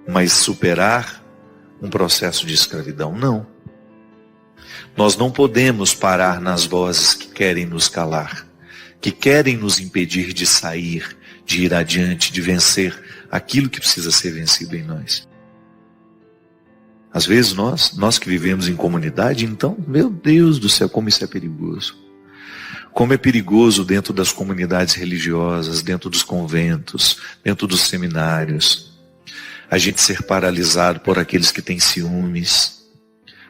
Mas superar um processo de escravidão, não. Nós não podemos parar nas vozes que querem nos calar, que querem nos impedir de sair, de ir adiante, de vencer aquilo que precisa ser vencido em nós. Às vezes nós que vivemos em comunidade, então, meu Deus do céu, como isso é perigoso. Como é perigoso dentro das comunidades religiosas, dentro dos conventos, dentro dos seminários, a gente ser paralisado por aqueles que têm ciúmes,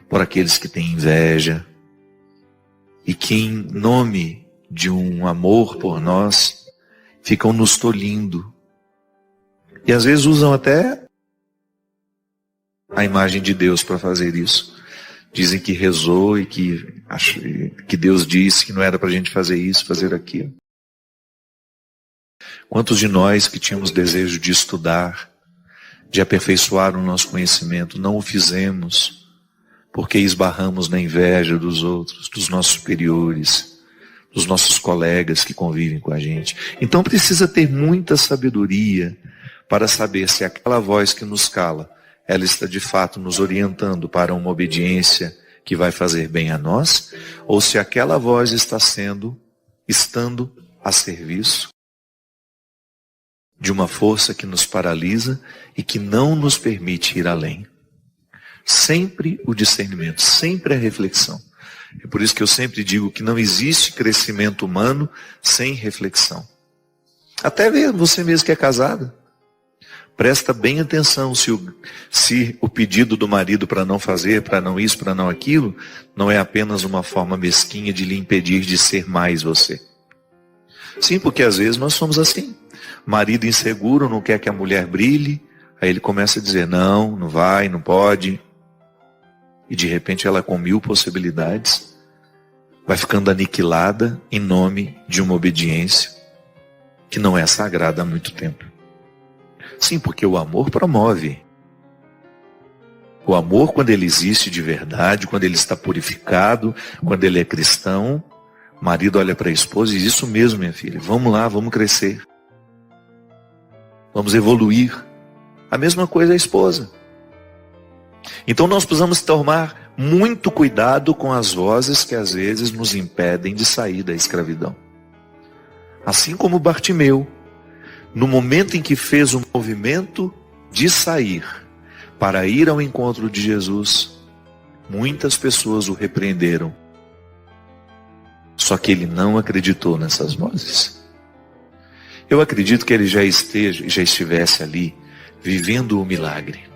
por aqueles que têm inveja, e que em nome de um amor por nós, ficam nos tolhindo. E às vezes usam até a imagem de Deus para fazer isso. Dizem que rezou e que Deus disse que não era para a gente fazer isso, fazer aquilo. Quantos de nós que tínhamos desejo de estudar, de aperfeiçoar o nosso conhecimento, não o fizemos porque esbarramos na inveja dos outros, dos nossos superiores, dos nossos colegas que convivem com a gente. Então precisa ter muita sabedoria para saber se aquela voz que nos cala, ela está de fato nos orientando para uma obediência que vai fazer bem a nós, ou se aquela voz está estando a serviço de uma força que nos paralisa e que não nos permite ir além. Sempre o discernimento, sempre a reflexão. É por isso que eu sempre digo que não existe crescimento humano sem reflexão. Até você mesmo que é casada. Presta bem atenção se o pedido do marido para não fazer, para não isso, para não aquilo, não é apenas uma forma mesquinha de lhe impedir de ser mais você. Sim, porque às vezes nós somos assim. Marido inseguro não quer que a mulher brilhe, aí ele começa a dizer não, não vai, não pode. E de repente ela com 1000 possibilidades vai ficando aniquilada em nome de uma obediência que não é sagrada há muito tempo. Sim, porque o amor promove. O amor, quando ele existe de verdade, quando ele está purificado, quando ele é cristão, o marido olha para a esposa e diz: isso mesmo, minha filha, vamos lá, vamos crescer. Vamos evoluir. A mesma coisa a esposa. Então nós precisamos tomar muito cuidado com as vozes que às vezes nos impedem de sair da escravidão. Assim como Bartimeu, no momento em que fez o movimento de sair para ir ao encontro de Jesus, muitas pessoas o repreenderam. Só que ele não acreditou nessas vozes. Eu acredito que ele já estivesse ali, vivendo o milagre.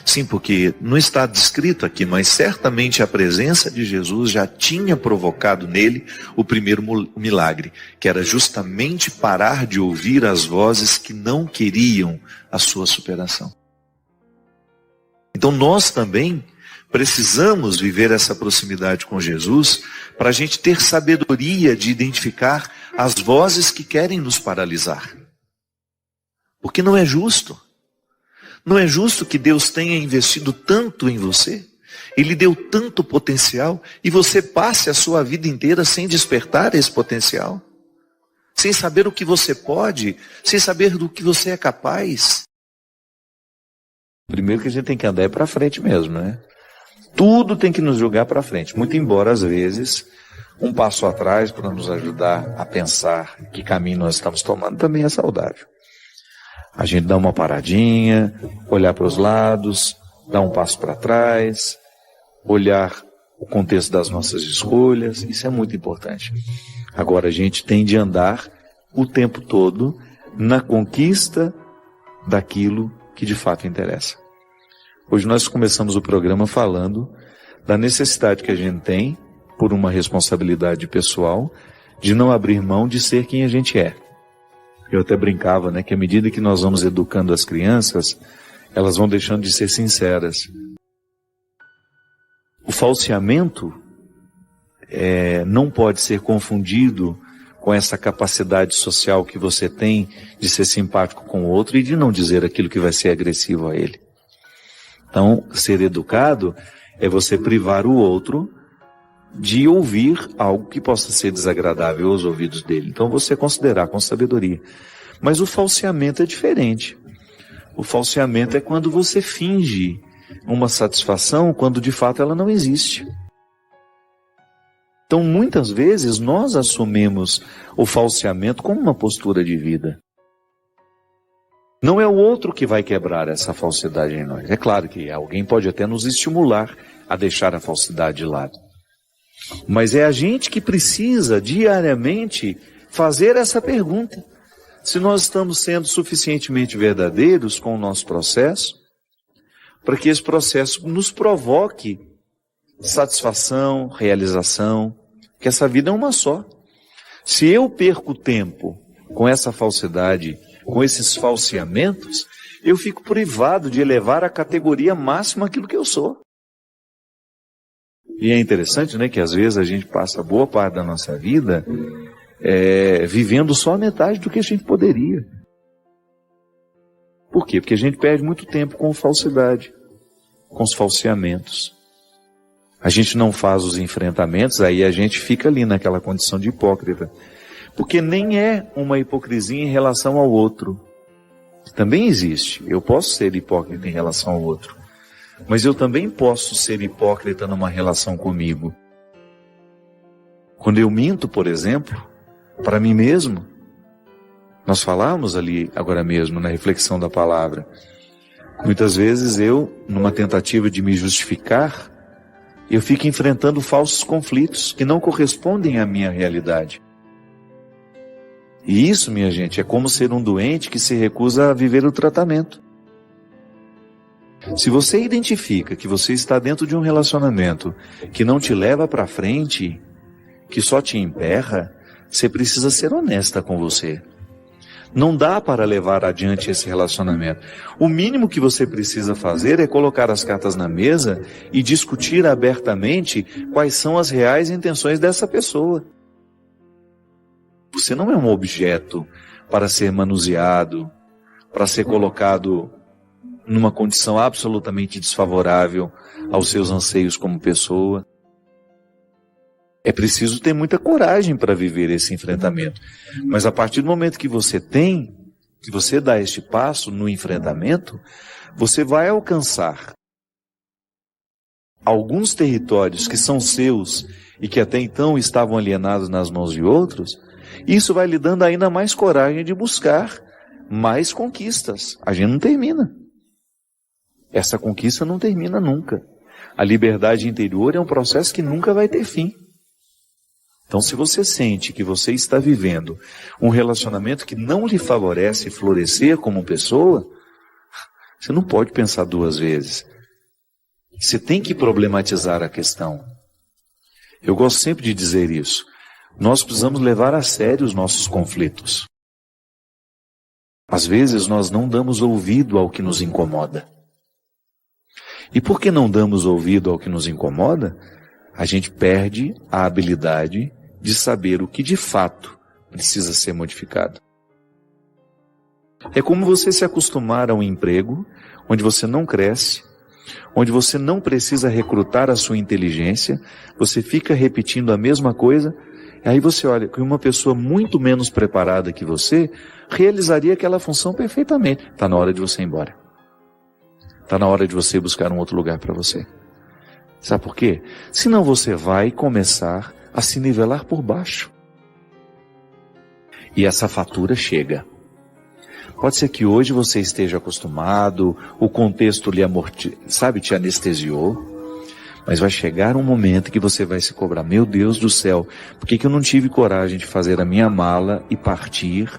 Sim, porque não está descrito aqui, mas certamente a presença de Jesus já tinha provocado nele o primeiro milagre, que era justamente parar de ouvir as vozes que não queriam a sua superação. Então nós também precisamos viver essa proximidade com Jesus para a gente ter sabedoria de identificar as vozes que querem nos paralisar. Porque não é justo. Não é justo que Deus tenha investido tanto em você, Ele deu tanto potencial, e você passe a sua vida inteira sem despertar esse potencial, sem saber o que você pode, sem saber do que você é capaz. Primeiro que a gente tem que andar é para frente mesmo, né? Tudo tem que nos jogar para frente, muito embora às vezes um passo atrás para nos ajudar a pensar que caminho nós estamos tomando também é saudável. A gente dá uma paradinha, olhar para os lados, dar um passo para trás, olhar o contexto das nossas escolhas, isso é muito importante. Agora a gente tem de andar o tempo todo na conquista daquilo que de fato interessa. Hoje nós começamos o programa falando da necessidade que a gente tem, por uma responsabilidade pessoal, de não abrir mão de ser quem a gente é. Eu até brincava, né, que à medida que nós vamos educando as crianças, elas vão deixando de ser sinceras. O falseamento não pode ser confundido com essa capacidade social que você tem de ser simpático com o outro e de não dizer aquilo que vai ser agressivo a ele. Então, ser educado é você privar o outro de ouvir algo que possa ser desagradável aos ouvidos dele. Então você considerar com sabedoria. Mas o falseamento é diferente. O falseamento é quando você finge uma satisfação quando de fato ela não existe. Então muitas vezes nós assumimos o falseamento como uma postura de vida. Não é o outro que vai quebrar essa falsidade em nós. É claro que alguém pode até nos estimular a deixar a falsidade de lado. Mas é a gente que precisa diariamente fazer essa pergunta. Se nós estamos sendo suficientemente verdadeiros com o nosso processo, para que esse processo nos provoque satisfação, realização, que essa vida é uma só. Se eu perco tempo com essa falsidade, com esses falseamentos, eu fico privado de elevar à categoria máxima aquilo que eu sou. E é interessante, né, que às vezes a gente passa boa parte da nossa vida vivendo só a metade do que a gente poderia. Por quê? Porque a gente perde muito tempo com falsidade, com os falseamentos. A gente não faz os enfrentamentos, aí a gente fica ali naquela condição de hipócrita. Porque nem é uma hipocrisia em relação ao outro. Também existe. Eu posso ser hipócrita em relação ao outro. Mas eu também posso ser hipócrita numa relação comigo. Quando eu minto, por exemplo, para mim mesmo, nós falamos ali agora mesmo na reflexão da palavra, muitas vezes eu, numa tentativa de me justificar, eu fico enfrentando falsos conflitos que não correspondem à minha realidade. E isso, minha gente, é como ser um doente que se recusa a viver o tratamento. Se você identifica que você está dentro de um relacionamento que não te leva para frente, que só te emperra, você precisa ser honesta com você. Não dá para levar adiante esse relacionamento. O mínimo que você precisa fazer é colocar as cartas na mesa e discutir abertamente quais são as reais intenções dessa pessoa. Você não é um objeto para ser manuseado, para ser colocado numa condição absolutamente desfavorável aos seus anseios como pessoa. É preciso ter muita coragem para viver esse enfrentamento. Mas a partir do momento que você dá este passo no enfrentamento, você vai alcançar alguns territórios que são seus e que até então estavam alienados nas mãos de outros. Isso vai lhe dando ainda mais coragem de buscar mais conquistas. A gente não termina. Essa conquista não termina nunca. A liberdade interior é um processo que nunca vai ter fim. Então, se você sente que você está vivendo um relacionamento que não lhe favorece florescer como pessoa, você não pode pensar duas vezes. Você tem que problematizar a questão. Eu gosto sempre de dizer isso. Nós precisamos levar a sério os nossos conflitos. Às vezes nós não damos ouvido ao que nos incomoda. E por que não damos ouvido ao que nos incomoda? A gente perde a habilidade de saber o que de fato precisa ser modificado. É como você se acostumar a um emprego onde você não cresce, onde você não precisa recrutar a sua inteligência, você fica repetindo a mesma coisa, e aí você olha que uma pessoa muito menos preparada que você realizaria aquela função perfeitamente. Está na hora de você ir embora. Está na hora de você buscar um outro lugar para você. Sabe por quê? Senão você vai começar a se nivelar por baixo. E essa fatura chega. Pode ser que hoje você esteja acostumado, o contexto lhe te anestesiou, mas vai chegar um momento que você vai se cobrar, meu Deus do céu, por que eu não tive coragem de fazer a minha mala e partir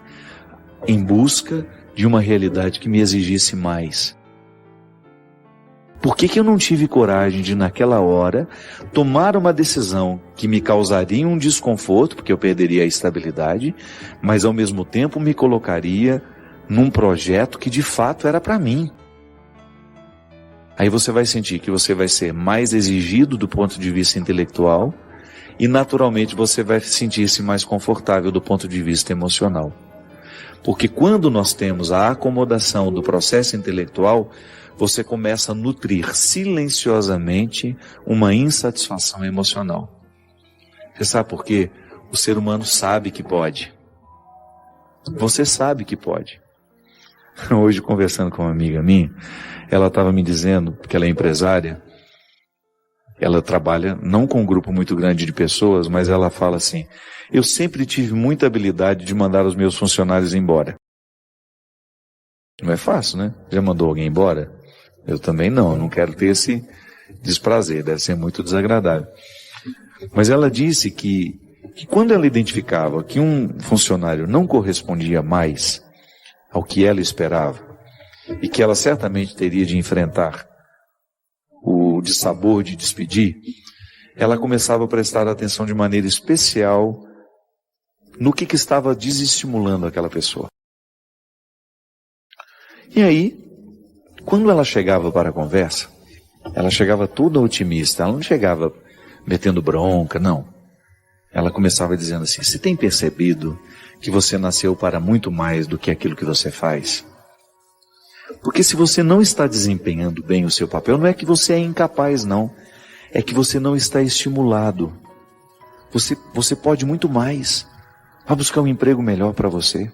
em busca de uma realidade que me exigisse mais? Por que eu não tive coragem de, naquela hora, tomar uma decisão que me causaria um desconforto, porque eu perderia a estabilidade, mas ao mesmo tempo me colocaria num projeto que de fato era para mim? Aí você vai sentir que você vai ser mais exigido do ponto de vista intelectual e naturalmente você vai sentir-se mais confortável do ponto de vista emocional. Porque quando nós temos a acomodação do processo intelectual, você começa a nutrir silenciosamente uma insatisfação emocional. Você sabe por quê? O ser humano sabe que pode. Você sabe que pode. Hoje, conversando com uma amiga minha, ela estava me dizendo, porque ela é empresária, ela trabalha não com um grupo muito grande de pessoas, mas ela fala assim, eu sempre tive muita habilidade de mandar os meus funcionários embora. Não é fácil, né? Já mandou alguém embora? Eu também não quero ter esse desprazer, deve ser muito desagradável. Mas ela disse que quando ela identificava que um funcionário não correspondia mais ao que ela esperava, e que ela certamente teria de enfrentar o dissabor de despedir, ela começava a prestar atenção de maneira especial no que estava desestimulando aquela pessoa. E aí, quando ela chegava para a conversa, ela chegava toda otimista, ela não chegava metendo bronca, não. Ela começava dizendo assim, você tem percebido que você nasceu para muito mais do que aquilo que você faz? Porque se você não está desempenhando bem o seu papel, não é que você é incapaz, não. É que você não está estimulado. Você pode muito mais. Vá buscar um emprego melhor para você.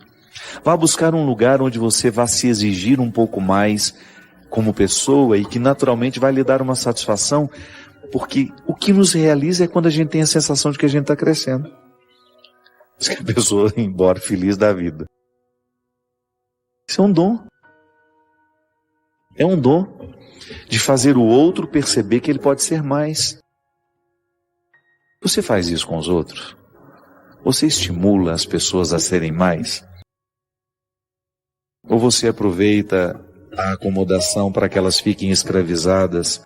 Vá buscar um lugar onde você vá se exigir um pouco mais como pessoa e que naturalmente vai lhe dar uma satisfação, porque o que nos realiza é quando a gente tem a sensação de que a gente está crescendo. Se a pessoa ir embora feliz da vida. Isso é um dom. É um dom de fazer o outro perceber que ele pode ser mais. Você faz isso com os outros? Você estimula as pessoas a serem mais? Ou você aproveita a acomodação para que elas fiquem escravizadas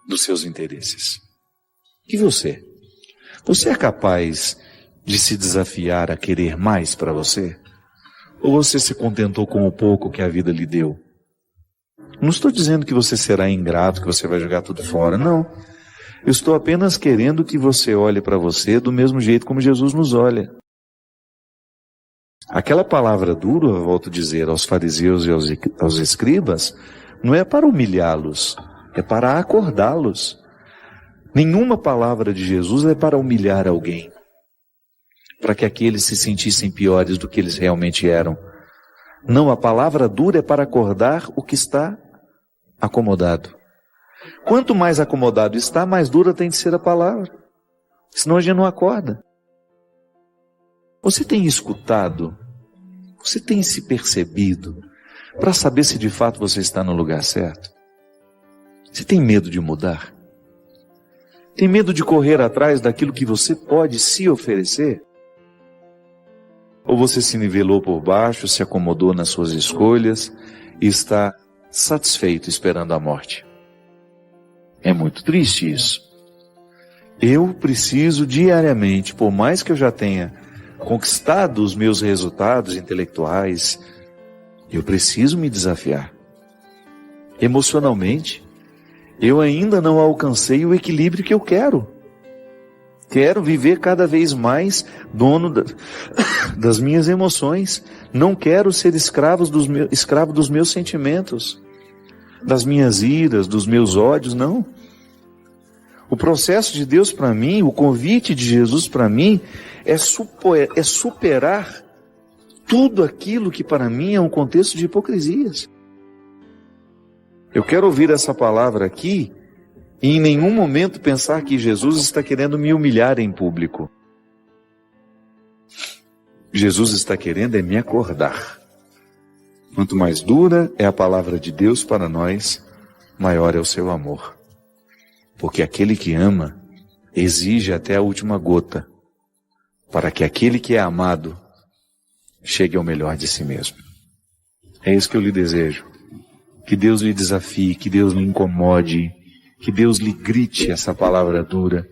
dos seus interesses? E você? Você é capaz de se desafiar a querer mais para você? Ou você se contentou com o pouco que a vida lhe deu? Não estou dizendo que você será ingrato, que você vai jogar tudo fora, não. Eu estou apenas querendo que você olhe para você do mesmo jeito como Jesus nos olha. Aquela palavra dura, eu volto a dizer, aos fariseus e aos escribas, não é para humilhá-los, é para acordá-los. Nenhuma palavra de Jesus é para humilhar alguém, para que aqueles se sentissem piores do que eles realmente eram. Não, a palavra dura é para acordar o que está acomodado. Quanto mais acomodado está, mais dura tem de ser a palavra. Senão a gente não acorda. Você tem escutado Você tem se percebido para saber se de fato você está no lugar certo? Você tem medo de mudar? Tem medo de correr atrás daquilo que você pode se oferecer? Ou você se nivelou por baixo, se acomodou nas suas escolhas e está satisfeito esperando a morte? É muito triste isso. Eu preciso diariamente, por mais que eu já tenha conquistado os meus resultados intelectuais, eu preciso me desafiar. Emocionalmente, eu ainda não alcancei o equilíbrio que eu quero. Quero viver cada vez mais dono das minhas emoções. Não quero ser escravo dos meus sentimentos, das minhas iras, dos meus ódios, não. O processo de Deus para mim, o convite de Jesus para mim, é superar tudo aquilo que para mim é um contexto de hipocrisias. Eu quero ouvir essa palavra aqui e em nenhum momento pensar que Jesus está querendo me humilhar em público. Jesus está querendo é me acordar. Quanto mais dura é a palavra de Deus para nós, maior é o seu amor. Porque aquele que ama exige até a última gota, para que aquele que é amado chegue ao melhor de si mesmo. É isso que eu lhe desejo. Que Deus lhe desafie, que Deus lhe incomode, que Deus lhe grite essa palavra dura,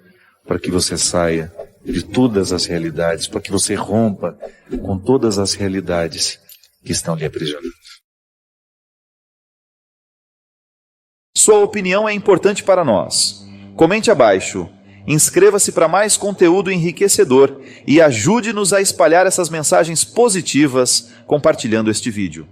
para que você saia de todas as realidades, para que você rompa com todas as realidades que estão lhe aprisionando. Sua opinião é importante para nós. Comente abaixo. Inscreva-se para mais conteúdo enriquecedor e ajude-nos a espalhar essas mensagens positivas compartilhando este vídeo.